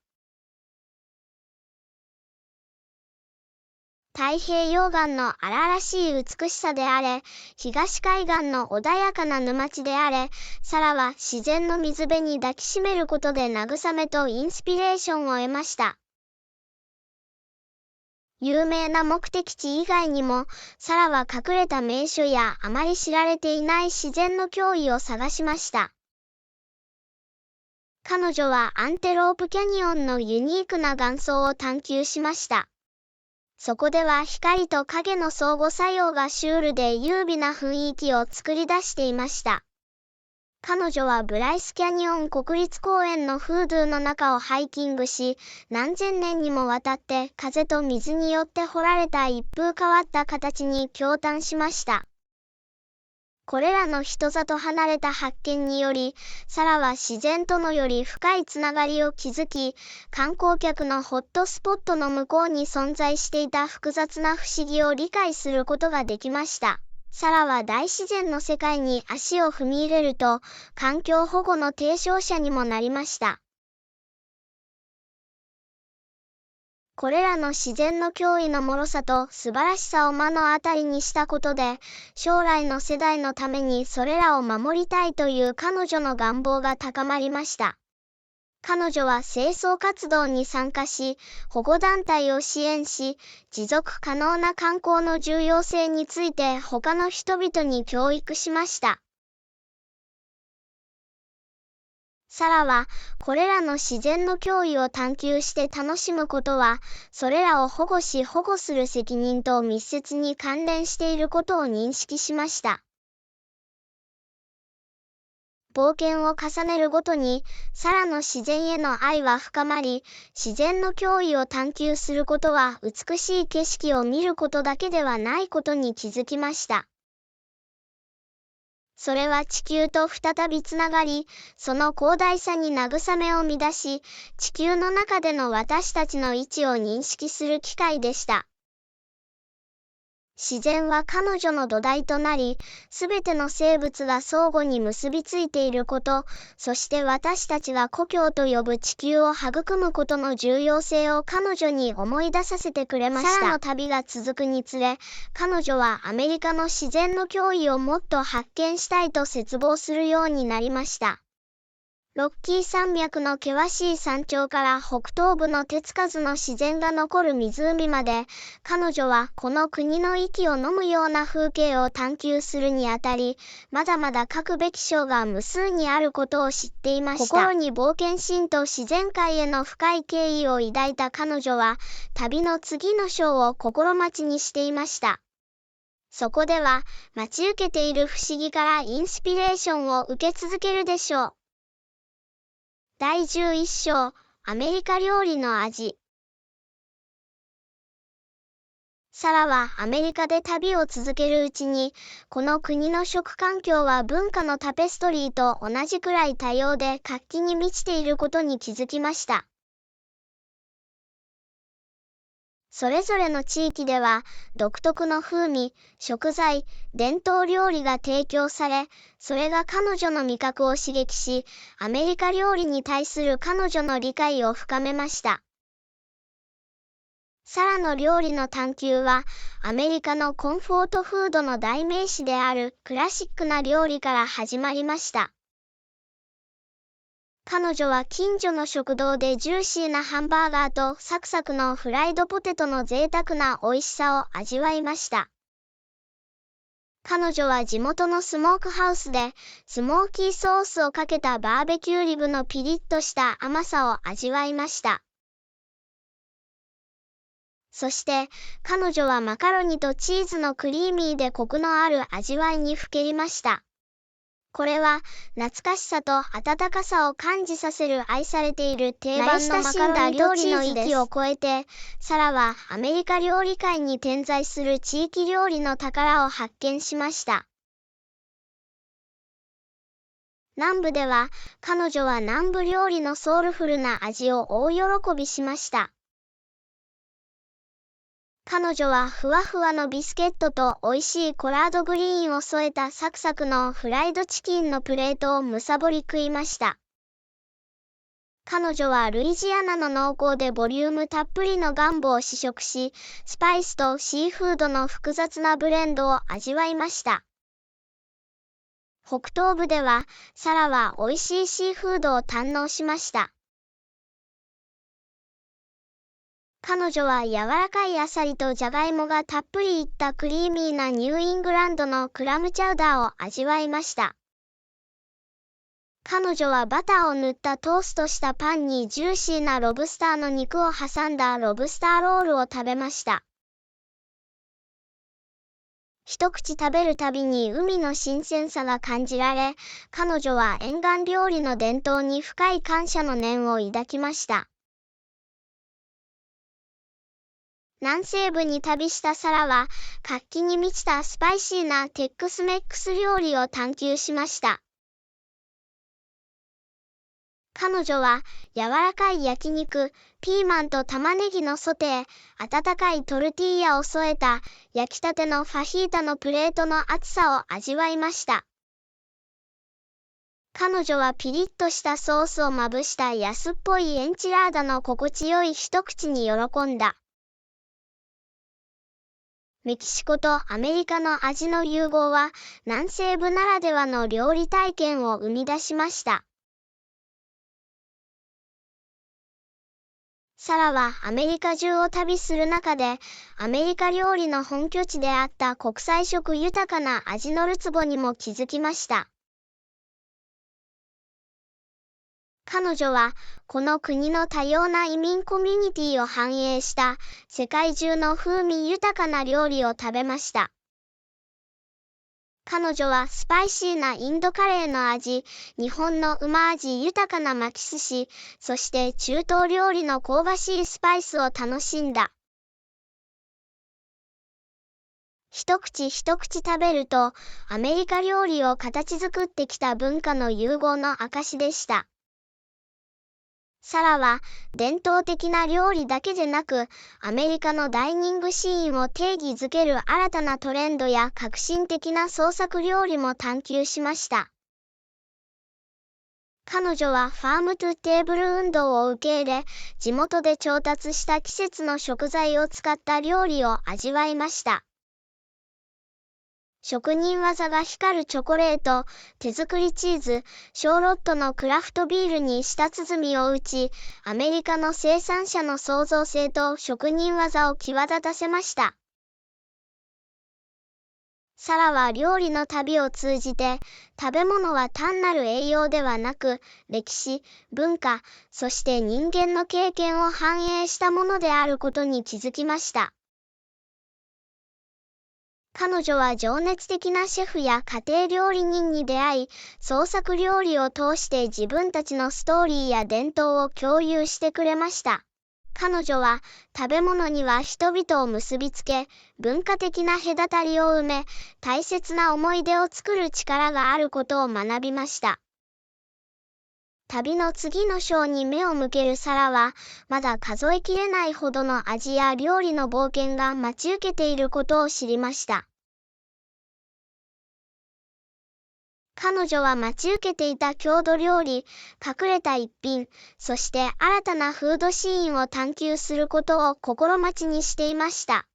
太平洋岸の荒々しい美しさであれ、東海岸の穏やかな沼地であれ、サラは自然の水辺に抱きしめることで慰めとインスピレーションを得ました。有名な目的地以外にも、サラは隠れた名所やあまり知られていない自然の脅威を探しました。彼女はアンテロープキャニオンのユニークな岩層を探求しました。そこでは光と影の相互作用がシュールで優美な雰囲気を作り出していました。彼女はブライスキャニオン国立公園のフードゥーの中をハイキングし、何千年にもわたって風と水によって掘られた一風変わった形に驚嘆しました。これらの人里離れた発見により、サラは自然とのより深いつながりを築き、観光客のホットスポットの向こうに存在していた複雑な不思議を理解することができました。サラは大自然の世界に足を踏み入れると、環境保護の提唱者にもなりました。これらの自然の驚異の脆さと素晴らしさを目の当たりにしたことで、将来の世代のためにそれらを守りたいという彼女の願望が高まりました。彼女は清掃活動に参加し、保護団体を支援し、持続可能な観光の重要性について他の人々に教育しました。サラは、これらの自然の驚異を探求して楽しむことは、それらを保護し保護する責任と密接に関連していることを認識しました。冒険を重ねるごとに、サラの自然への愛は深まり、自然の驚異を探求することは美しい景色を見ることだけではないことに気づきました。それは地球と再びつながり、その広大さに慰めを乱し、地球の中での私たちの位置を認識する機会でした。自然は彼女の土台となり、すべての生物が相互に結びついていること、そして私たちが故郷と呼ぶ地球を育むことの重要性を彼女に思い出させてくれました。サラの旅が続くにつれ、彼女はアメリカの自然の驚異をもっと発見したいと切望するようになりました。ロッキー山脈の険しい山頂から北東部の手つかずの自然が残る湖まで、彼女はこの国の息を飲むような風景を探求するにあたり、まだまだ書くべき章が無数にあることを知っていました。心に冒険心と自然界への深い敬意を抱いた彼女は、旅の次の章を心待ちにしていました。そこでは、待ち受けている不思議からインスピレーションを受け続けるでしょう。第11章、アメリカ料理の味。サラはアメリカで旅を続けるうちに、この国の食環境は文化のタペストリーと同じくらい多様で活気に満ちていることに気づきました。それぞれの地域では、独特の風味、食材、伝統料理が提供され、それが彼女の味覚を刺激し、アメリカ料理に対する彼女の理解を深めました。サラの料理の探求は、アメリカのコンフォートフードの代名詞であるクラシックな料理から始まりました。彼女は近所の食堂でジューシーなハンバーガーとサクサクのフライドポテトの贅沢な美味しさを味わいました。彼女は地元のスモークハウスでスモーキーソースをかけたバーベキューリブのピリッとした甘さを味わいました。そして彼女はマカロニとチーズのクリーミーでコクのある味わいにふけりました。これは懐かしさと温かさを感じさせる愛されている定番のマカロニとチーズです。料理の域を超えて、サラはアメリカ料理界に点在する地域料理の宝を発見しました。南部では、彼女は南部料理のソウルフルな味を大喜びしました。彼女はふわふわのビスケットと美味しいコラードグリーンを添えたサクサクのフライドチキンのプレートをむさぼり食いました。彼女はルイジアナの濃厚でボリュームたっぷりのガンボを試食し、スパイスとシーフードの複雑なブレンドを味わいました。北東部では、サラは美味しいシーフードを堪能しました。彼女は柔らかいアサリとジャガイモがたっぷりいったクリーミーなニューイングランドのクラムチャウダーを味わいました。彼女はバターを塗ったトーストしたパンにジューシーなロブスターの肉を挟んだロブスターロールを食べました。一口食べるたびに海の新鮮さが感じられ、彼女は沿岸料理の伝統に深い感謝の念を抱きました。南西部に旅したサラは、活気に満ちたスパイシーなテックスメックス料理を探求しました。彼女は、柔らかい焼肉、ピーマンと玉ねぎのソテー、温かいトルティーヤを添えた、焼きたてのファヒータのプレートの厚さを味わいました。彼女はピリッとしたソースをまぶした安っぽいエンチラーダの心地よい一口に喜んだ。メキシコとアメリカの味の融合は、南西部ならではの料理体験を生み出しました。サラはアメリカ中を旅する中で、アメリカ料理の本拠地であった国際色豊かな味のるつぼにも気づきました。彼女は、この国の多様な移民コミュニティを反映した、世界中の風味豊かな料理を食べました。彼女はスパイシーなインドカレーの味、日本の馬味豊かな巻き寿司、そして中東料理の香ばしいスパイスを楽しんだ。一口一口食べると、アメリカ料理を形作ってきた文化の融合の証でした。サラは、伝統的な料理だけでなく、アメリカのダイニングシーンを定義づける新たなトレンドや革新的な創作料理も探求しました。彼女はファームトゥテーブル運動を受け入れ、地元で調達した季節の食材を使った料理を味わいました。職人技が光るチョコレート、手作りチーズ、ショーロットのクラフトビールに舌鼓を打ち、アメリカの生産者の創造性と職人技を際立たせました。サラは料理の旅を通じて、食べ物は単なる栄養ではなく、歴史、文化、そして人間の経験を反映したものであることに気づきました。彼女は情熱的なシェフや家庭料理人に出会い、創作料理を通して自分たちのストーリーや伝統を共有してくれました。彼女は食べ物には人々を結びつけ、文化的な隔たりを埋め、大切な思い出を作る力があることを学びました。旅の次の章に目を向けるサラは、まだ数えきれないほどの味や料理の冒険が待ち受けていることを知りました。彼女は待ち受けていた郷土料理、隠れた一品、そして新たなフードシーンを探求することを心待ちにしていました。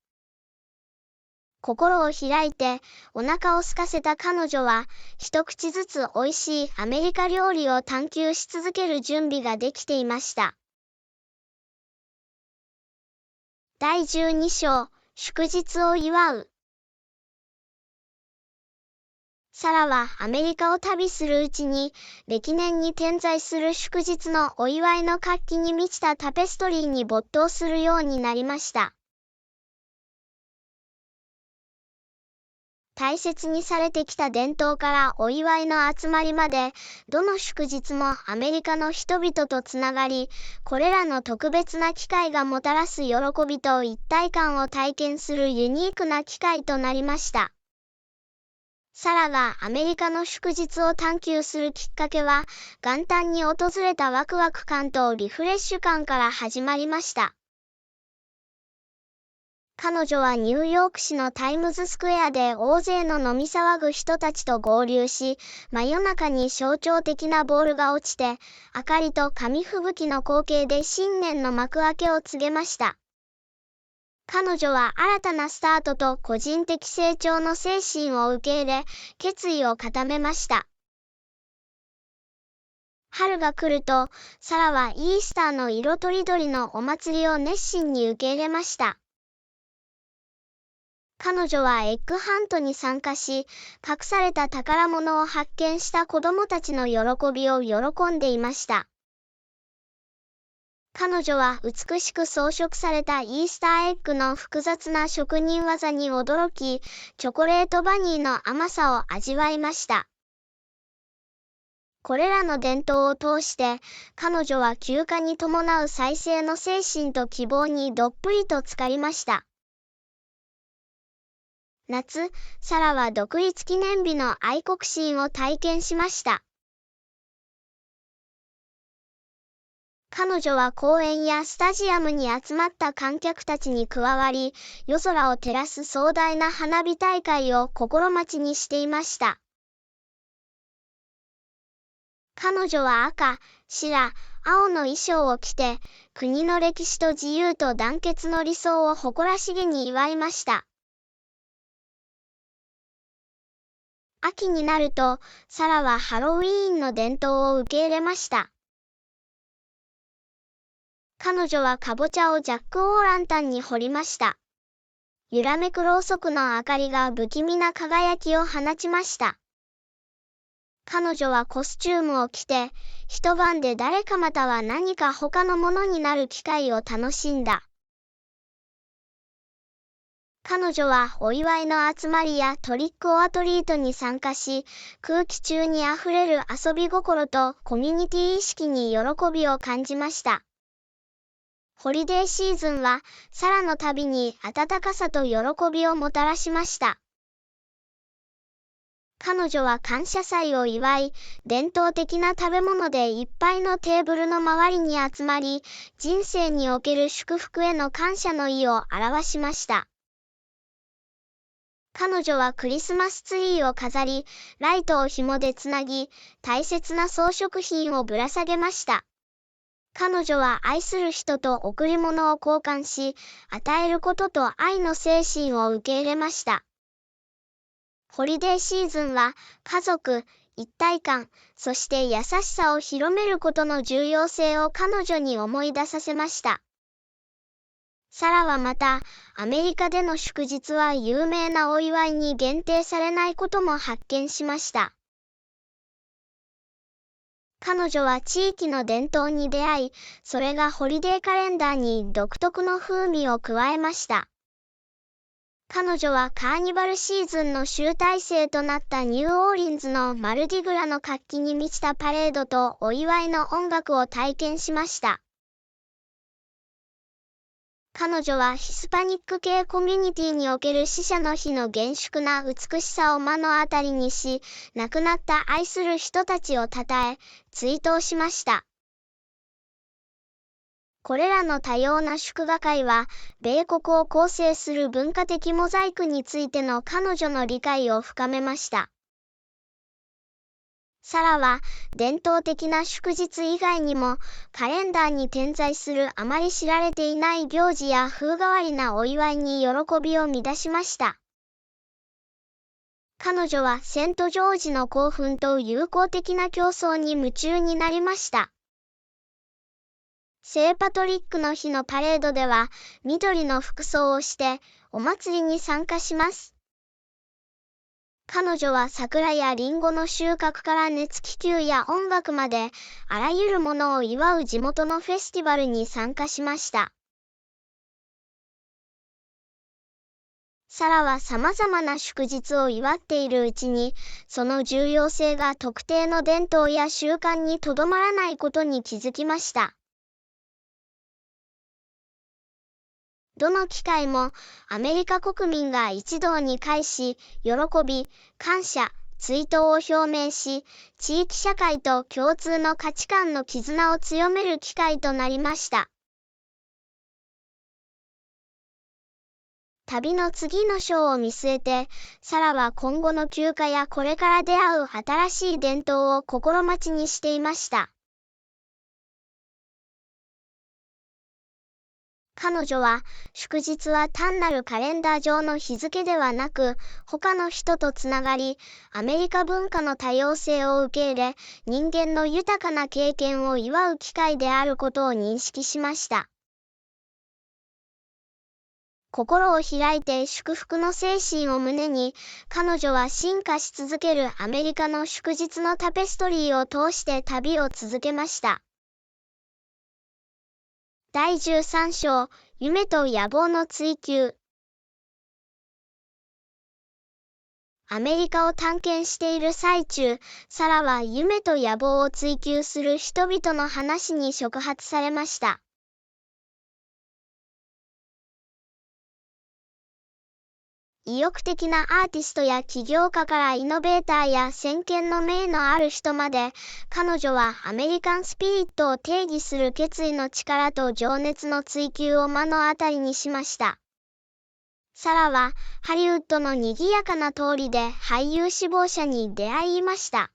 心を開いて、お腹を空かせた彼女は、一口ずつ美味しいアメリカ料理を探求し続ける準備ができていました。第12章、祝日を祝う。サラはアメリカを旅するうちに、歴年に点在する祝日のお祝いの活気に満ちたタペストリーに没頭するようになりました。大切にされてきた伝統からお祝いの集まりまで、どの祝日もアメリカの人々とつながり、これらの特別な機会がもたらす喜びと一体感を体験するユニークな機会となりました。サラがアメリカの祝日を探求するきっかけは、元旦に訪れたワクワク感とリフレッシュ感から始まりました。彼女はニューヨーク市のタイムズスクエアで大勢の飲み騒ぐ人たちと合流し、真夜中に象徴的なボールが落ちて、明かりと紙吹雪の光景で新年の幕開けを告げました。彼女は新たなスタートと個人的成長の精神を受け入れ、決意を固めました。春が来ると、サラはイースターの色とりどりのお祭りを熱心に受け入れました。彼女はエッグハントに参加し、隠された宝物を発見した子供たちの喜びを喜んでいました。彼女は美しく装飾されたイースターエッグの複雑な職人技に驚き、チョコレートバニーの甘さを味わいました。これらの伝統を通して、彼女は休暇に伴う再生の精神と希望にどっぷりと浸かりました。夏、サラは独立記念日の愛国心を体験しました。彼女は公園やスタジアムに集まった観客たちに加わり、夜空を照らす壮大な花火大会を心待ちにしていました。彼女は赤、白、青の衣装を着て、国の歴史と自由と団結の理想を誇らしげに祝いました。秋になると、サラはハロウィーンの伝統を受け入れました。彼女はカボチャをジャック・オーランタンに彫りました。揺らめくろうそくの明かりが不気味な輝きを放ちました。彼女はコスチュームを着て、一晩で誰かまたは何か他のものになる機会を楽しんだ。彼女はお祝いの集まりやトリックオアトリートに参加し、空気中にあふれる遊び心とコミュニティ意識に喜びを感じました。ホリデーシーズンは、サラの旅に温かさと喜びをもたらしました。彼女は感謝祭を祝い、伝統的な食べ物でいっぱいのテーブルの周りに集まり、人生における祝福への感謝の意を表しました。彼女はクリスマスツリーを飾り、ライトを紐でつなぎ、大切な装飾品をぶら下げました。彼女は愛する人と贈り物を交換し、与えることと愛の精神を受け入れました。ホリデーシーズンは家族、一体感、そして優しさを広めることの重要性を彼女に思い出させました。サラはまた、アメリカでの祝日は有名なお祝いに限定されないことも発見しました。彼女は地域の伝統に出会い、それがホリデーカレンダーに独特の風味を加えました。彼女はカーニバルシーズンの集大成となったニューオーリンズのマルディグラの活気に満ちたパレードとお祝いの音楽を体験しました。彼女はヒスパニック系コミュニティにおける死者の日の厳粛な美しさを目の当たりにし、亡くなった愛する人たちを称え、追悼しました。これらの多様な祝賀会は、米国を構成する文化的モザイクについての彼女の理解を深めました。サラは、伝統的な祝日以外にも、カレンダーに点在するあまり知られていない行事や風変わりなお祝いに喜びを見出しました。彼女はセントジョージの興奮と友好的な競争に夢中になりました。聖パトリックの日のパレードでは、緑の服装をして、お祭りに参加します。彼女は桜やリンゴの収穫から熱気球や音楽まで、あらゆるものを祝う地元のフェスティバルに参加しました。サラは様々な祝日を祝っているうちに、その重要性が特定の伝統や習慣にとどまらないことに気づきました。どの機会もアメリカ国民が一堂に会し、喜び、感謝、追悼を表明し、地域社会と共通の価値観の絆を強める機会となりました。旅の次の章を見据えて、サラは今後の休暇やこれから出会う新しい伝統を心待ちにしていました。彼女は、祝日は単なるカレンダー上の日付ではなく、他の人とつながり、アメリカ文化の多様性を受け入れ、人間の豊かな経験を祝う機会であることを認識しました。心を開いて祝福の精神を胸に、彼女は進化し続けるアメリカの祝日のタペストリーを通して旅を続けました。第13章、夢と野望の追求。アメリカを探検している最中、サラは夢と野望を追求する人々の話に触発されました。意欲的なアーティストや起業家からイノベーターや先見の明のある人まで、彼女はアメリカンスピリットを定義する決意の力と情熱の追求を目の当たりにしました。サラはハリウッドの賑やかな通りで俳優志望者に出会いました。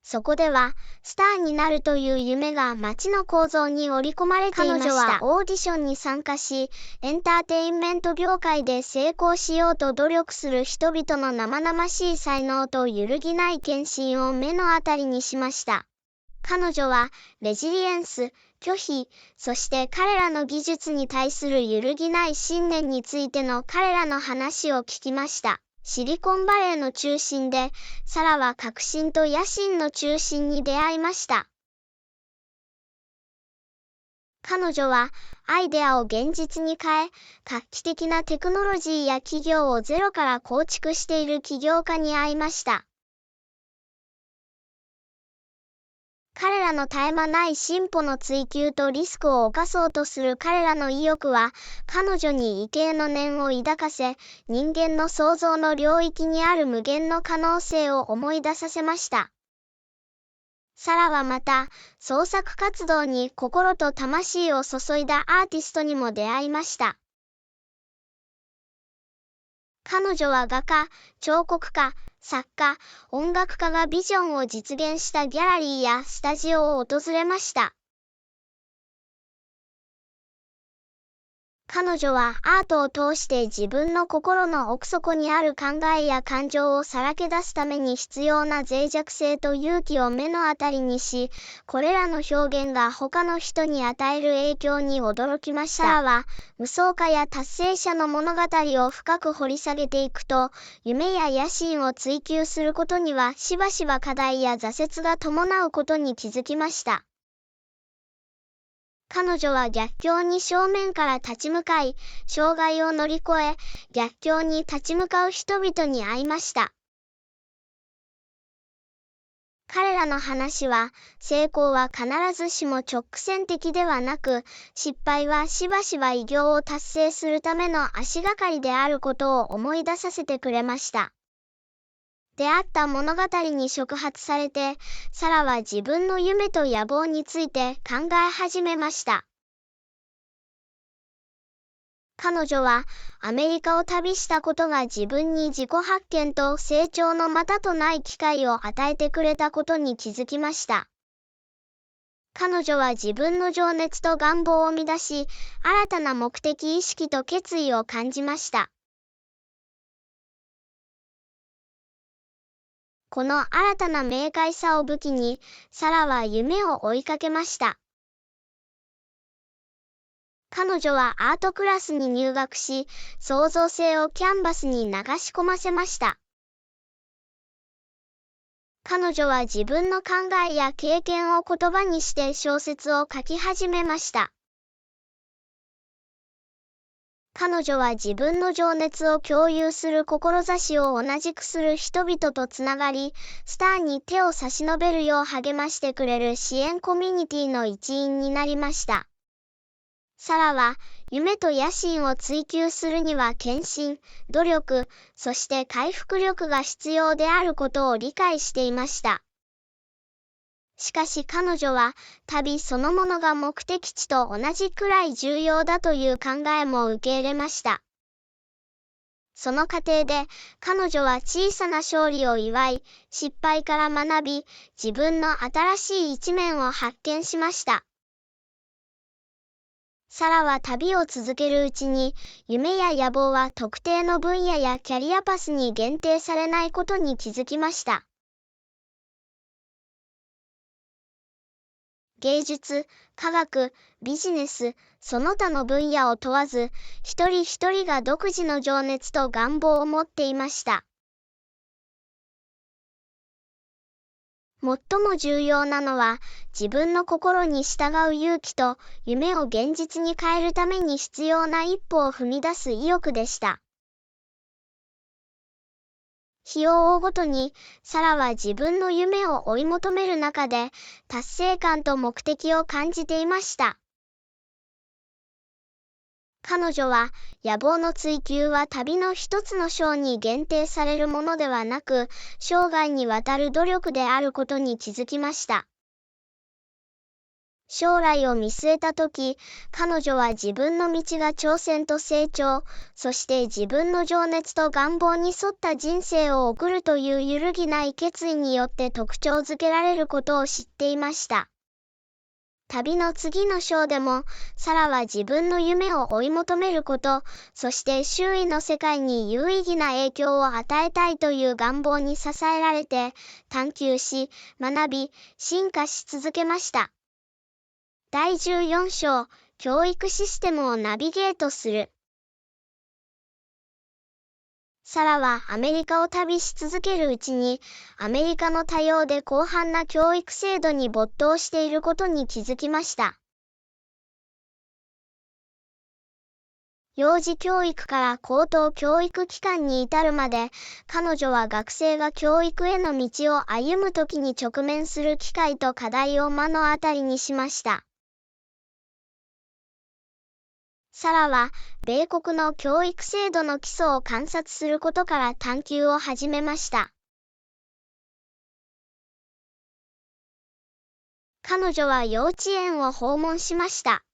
そこではスターになるという夢が街の構造に織り込まれていました。彼女はオーディションに参加し、エンターテインメント業界で成功しようと努力する人々の生々しい才能と揺るぎない献身を目の当たりにしました。彼女はレジリエンス、拒否、そして彼らの技術に対する揺るぎない信念についての彼らの話を聞きました。シリコンバレーの中心で、サラは革新と野心の中心に出会いました。彼女はアイデアを現実に変え、画期的なテクノロジーや企業をゼロから構築している起業家に会いました。彼らの絶え間ない進歩の追求とリスクを冒そうとする彼らの意欲は、彼女に畏敬の念を抱かせ、人間の想像の領域にある無限の可能性を思い出させました。サラはまた、創作活動に心と魂を注いだアーティストにも出会いました。彼女は画家、彫刻家、作家、音楽家がビジョンを実現したギャラリーやスタジオを訪れました。彼女はアートを通して自分の心の奥底にある考えや感情をさらけ出すために必要な脆弱性と勇気を目の当たりにし、これらの表現が他の人に与える影響に驚きました。サラは無双家や達成者の物語を深く掘り下げていくと、夢や野心を追求することにはしばしば課題や挫折が伴うことに気づきました。彼女は逆境に正面から立ち向かい、障害を乗り越え、逆境に立ち向かう人々に会いました。彼らの話は、成功は必ずしも直線的ではなく、失敗はしばしば偉業を達成するための足がかりであることを思い出させてくれました。出会った物語に触発されて、サラは自分の夢と野望について考え始めました。彼女はアメリカを旅したことが自分に自己発見と成長のまたとない機会を与えてくれたことに気づきました。彼女は自分の情熱と願望を見出し、新たな目的意識と決意を感じました。この新たな明快さを武器に、サラは夢を追いかけました。彼女はアートクラスに入学し、創造性をキャンバスに流し込ませました。彼女は自分の考えや経験を言葉にして小説を書き始めました。彼女は自分の情熱を共有する志を同じくする人々とつながり、スターに手を差し伸べるよう励ましてくれる支援コミュニティの一員になりました。サラは、夢と野心を追求するには献身、努力、そして回復力が必要であることを理解していました。しかし彼女は、旅そのものが目的地と同じくらい重要だという考えも受け入れました。その過程で、彼女は小さな勝利を祝い、失敗から学び、自分の新しい一面を発見しました。サラは旅を続けるうちに、夢や野望は特定の分野やキャリアパスに限定されないことに気づきました。芸術、科学、ビジネス、その他の分野を問わず、一人一人が独自の情熱と願望を持っていました。最も重要なのは、自分の心に従う勇気と、夢を現実に変えるために必要な一歩を踏み出す意欲でした。日を追うごとに、サラは自分の夢を追い求める中で、達成感と目的を感じていました。彼女は、野望の追求は旅の一つの章に限定されるものではなく、生涯にわたる努力であることに気づきました。将来を見据えたとき、彼女は自分の道が挑戦と成長、そして自分の情熱と願望に沿った人生を送るという揺るぎない決意によって特徴づけられることを知っていました。旅の次の章でも、サラは自分の夢を追い求めること、そして周囲の世界に有意義な影響を与えたいという願望に支えられて、探求し、学び、進化し続けました。第14章、教育システムをナビゲートする。サラはアメリカを旅し続けるうちに、アメリカの多様で広範な教育制度に没頭していることに気づきました。幼児教育から高等教育機関に至るまで、彼女は学生が教育への道を歩むときに直面する機会と課題を目の当たりにしました。サラは、米国の教育制度の基礎を観察することから探求を始めました。彼女は幼稚園を訪問しました。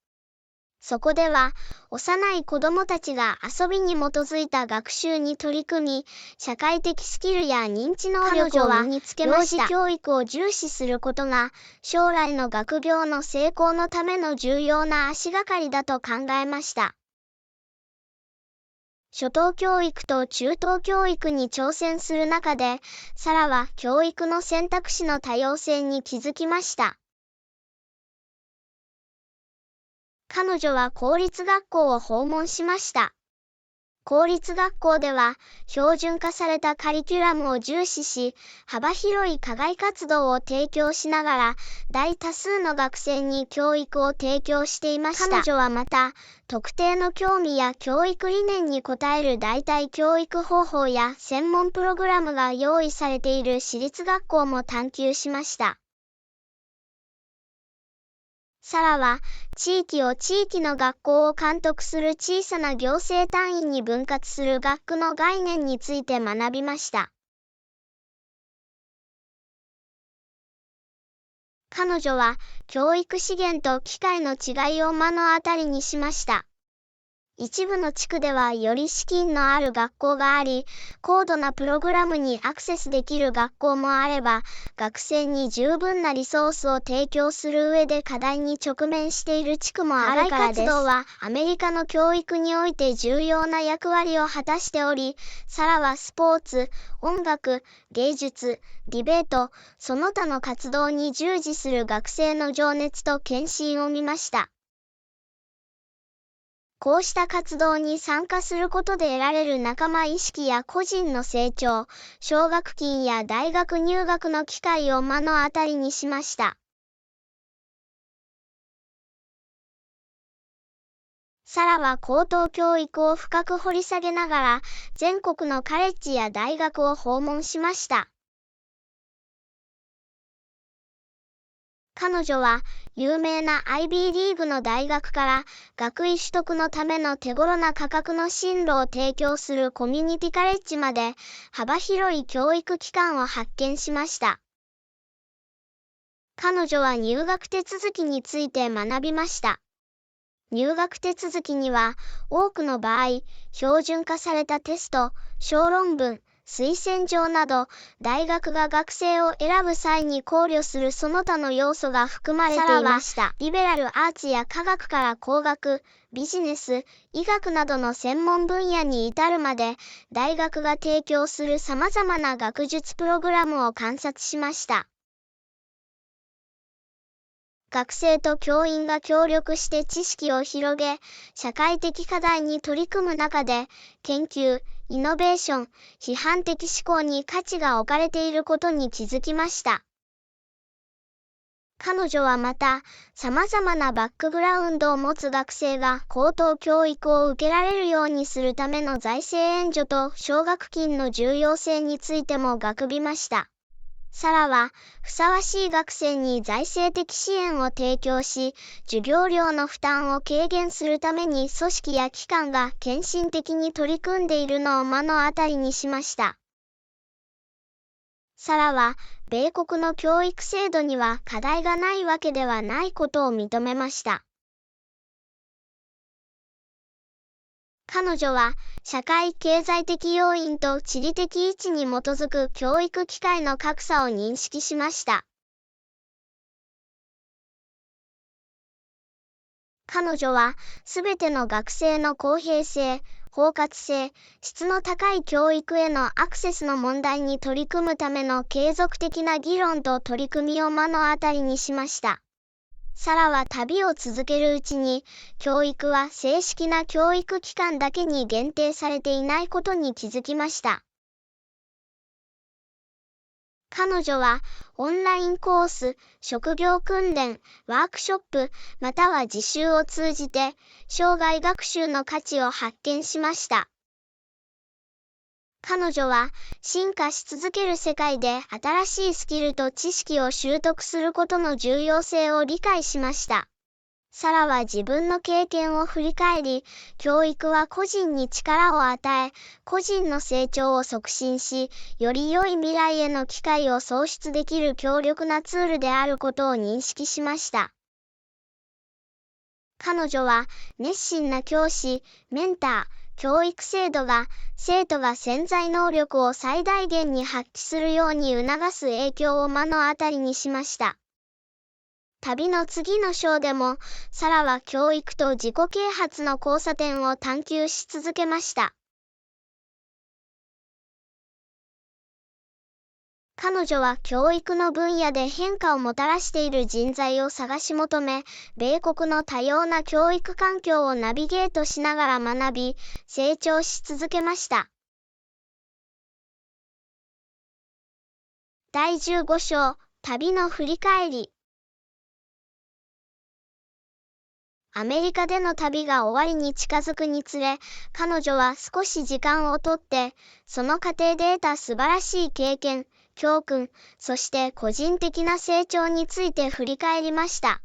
そこでは、幼い子供たちが遊びに基づいた学習に取り組み、社会的スキルや認知能力を身につけました。幼児教育を重視することが、将来の学業の成功のための重要な足がかりだと考えました。初等教育と中等教育に挑戦する中で、サラは教育の選択肢の多様性に気づきました。彼女は公立学校を訪問しました。公立学校では、標準化されたカリキュラムを重視し、幅広い課外活動を提供しながら、大多数の学生に教育を提供していました。彼女はまた、特定の興味や教育理念に応える代替教育方法や専門プログラムが用意されている私立学校も探求しました。サラは、地域を地域の学校を監督する小さな行政単位に分割する学区の概念について学びました。彼女は、教育資源と機会の違いを目の当たりにしました。一部の地区ではより資金のある学校があり、高度なプログラムにアクセスできる学校もあれば、学生に十分なリソースを提供する上で課題に直面している地区もあるからです。課外活動はアメリカの教育において重要な役割を果たしており、サラはスポーツ、音楽、芸術、ディベート、その他の活動に従事する学生の情熱と献身を見ました。こうした活動に参加することで得られる仲間意識や個人の成長、奨学金や大学入学の機会を目の当たりにしました。サラは高等教育を深く掘り下げながら、全国のカレッジや大学を訪問しました。彼女は有名な IB リーグの大学から学位取得のための手頃な価格の進路を提供するコミュニティカレッジまで幅広い教育機関を発見しました。彼女は入学手続きについて学びました。入学手続きには多くの場合、標準化されたテスト、小論文、推薦状など、大学が学生を選ぶ際に考慮するその他の要素が含まれていました。リベラルアーツや科学から工学、ビジネス、医学などの専門分野に至るまで、大学が提供する様々な学術プログラムを観察しました。学生と教員が協力して知識を広げ、社会的課題に取り組む中で、研究、イノベーション、批判的思考に価値が置かれていることに気づきました。彼女はまた、様々なバックグラウンドを持つ学生が高等教育を受けられるようにするための財政援助と奨学金の重要性についても学びました。サラは、ふさわしい学生に財政的支援を提供し、授業料の負担を軽減するために組織や機関が献身的に取り組んでいるのを目の当たりにしました。サラは、米国の教育制度には課題がないわけではないことを認めました。彼女は、社会経済的要因と地理的位置に基づく教育機会の格差を認識しました。彼女は、すべての学生の公平性、包括性、質の高い教育へのアクセスの問題に取り組むための継続的な議論と取り組みを目の当たりにしました。サラは旅を続けるうちに、教育は正式な教育機関だけに限定されていないことに気づきました。彼女は、オンラインコース、職業訓練、ワークショップ、または実習を通じて、生涯学習の価値を発見しました。彼女は、進化し続ける世界で新しいスキルと知識を習得することの重要性を理解しました。サラは自分の経験を振り返り、教育は個人に力を与え、個人の成長を促進し、より良い未来への機会を創出できる強力なツールであることを認識しました。彼女は、熱心な教師、メンター、教育制度が、生徒が潜在能力を最大限に発揮するように促す影響を目の当たりにしました。旅の次の章でも、サラは教育と自己啓発の交差点を探求し続けました。彼女は教育の分野で変化をもたらしている人材を探し求め、米国の多様な教育環境をナビゲートしながら学び、成長し続けました。第15章、旅の振り返り。アメリカでの旅が終わりに近づくにつれ、彼女は少し時間をとって、その過程で得た素晴らしい経験、教訓、そして個人的な成長について振り返りました。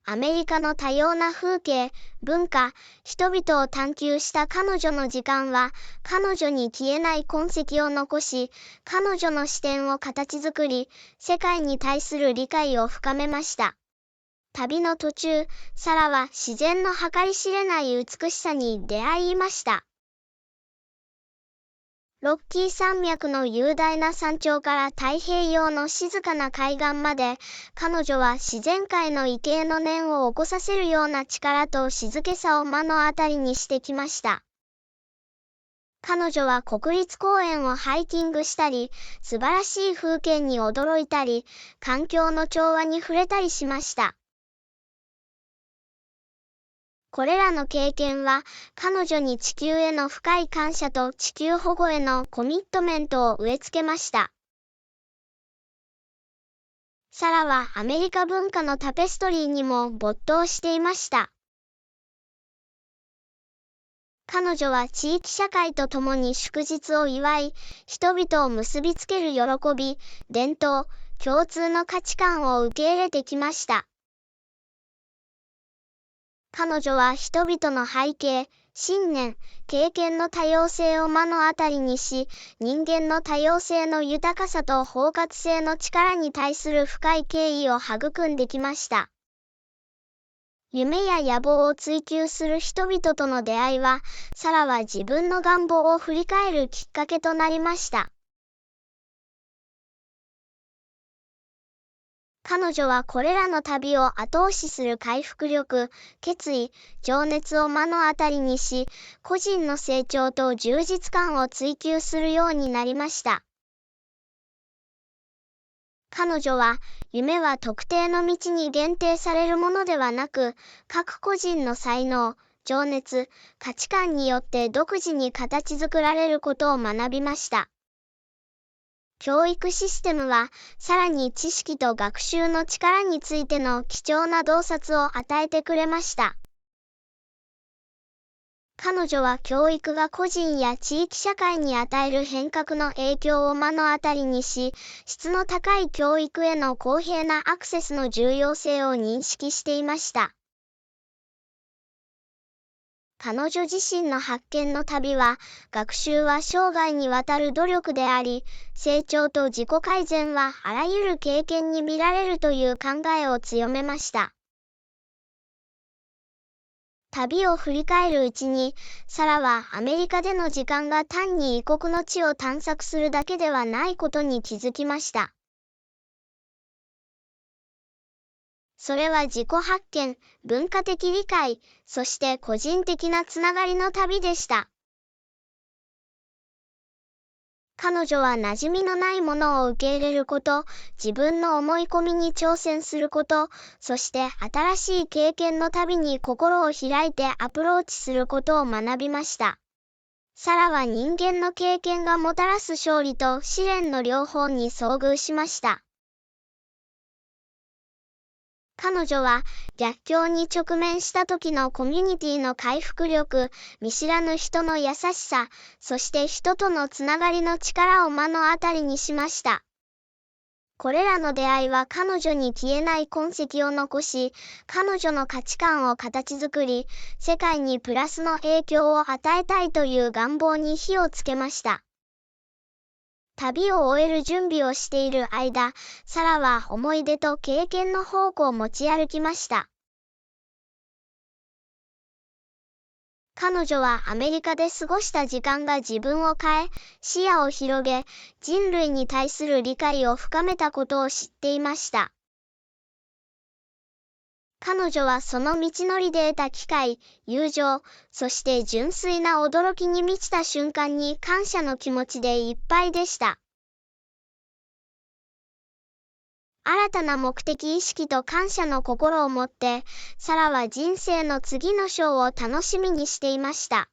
アメリカの多様な風景、文化、人々を探求した彼女の時間は、彼女に消えない痕跡を残し、彼女の視点を形作り、世界に対する理解を深めました。旅の途中、サラは自然の計り知れない美しさに出会いました。ロッキー山脈の雄大な山頂から太平洋の静かな海岸まで、彼女は自然界の畏敬の念を起こさせるような力と静けさを目の当たりにしてきました。彼女は国立公園をハイキングしたり、素晴らしい風景に驚いたり、環境の調和に触れたりしました。これらの経験は、彼女に地球への深い感謝と地球保護へのコミットメントを植え付けました。サラはアメリカ文化のタペストリーにも没頭していました。彼女は地域社会と共に祝日を祝い、人々を結びつける喜び、伝統、共通の価値観を受け入れてきました。彼女は人々の背景、信念、経験の多様性を目の当たりにし、人間の多様性の豊かさと包括性の力に対する深い敬意を育んできました。夢や野望を追求する人々との出会いは、サラは自分の願望を振り返るきっかけとなりました。彼女はこれらの旅を後押しする回復力、決意、情熱を目の当たりにし、個人の成長と充実感を追求するようになりました。彼女は、夢は特定の道に限定されるものではなく、各個人の才能、情熱、価値観によって独自に形作られることを学びました。教育システムは、さらに知識と学習の力についての貴重な洞察を与えてくれました。彼女は教育が個人や地域社会に与える変革の影響を目の当たりにし、質の高い教育への公平なアクセスの重要性を認識していました。彼女自身の発見の旅は、学習は生涯にわたる努力であり、成長と自己改善はあらゆる経験に見られるという考えを強めました。旅を振り返るうちに、サラはアメリカでの時間が単に異国の地を探索するだけではないことに気づきました。それは自己発見、文化的理解、そして個人的なつながりの旅でした。彼女は馴染みのないものを受け入れること、自分の思い込みに挑戦すること、そして新しい経験の旅に心を開いてアプローチすることを学びました。サラは人間の経験がもたらす勝利と試練の両方に遭遇しました。彼女は逆境に直面した時のコミュニティの回復力、見知らぬ人の優しさ、そして人とのつながりの力を目の当たりにしました。これらの出会いは彼女に消えない痕跡を残し、彼女の価値観を形作り、世界にプラスの影響を与えたいという願望に火をつけました。旅を終える準備をしている間、サラは思い出と経験の宝庫を持ち歩きました。彼女はアメリカで過ごした時間が自分を変え、視野を広げ、人類に対する理解を深めたことを知っていました。彼女はその道のりで得た機会、友情、そして純粋な驚きに満ちた瞬間に感謝の気持ちでいっぱいでした。新たな目的意識と感謝の心を持って、サラは人生の次の章を楽しみにしていました。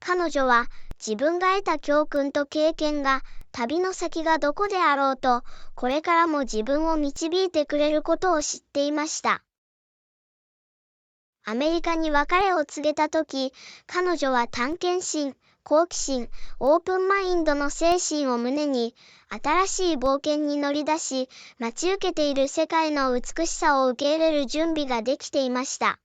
彼女は自分が得た教訓と経験が旅の先がどこであろうと、これからも自分を導いてくれることを知っていました。アメリカに別れを告げたとき、彼女は探検心、好奇心、オープンマインドの精神を胸に、新しい冒険に乗り出し、待ち受けている世界の美しさを受け入れる準備ができていました。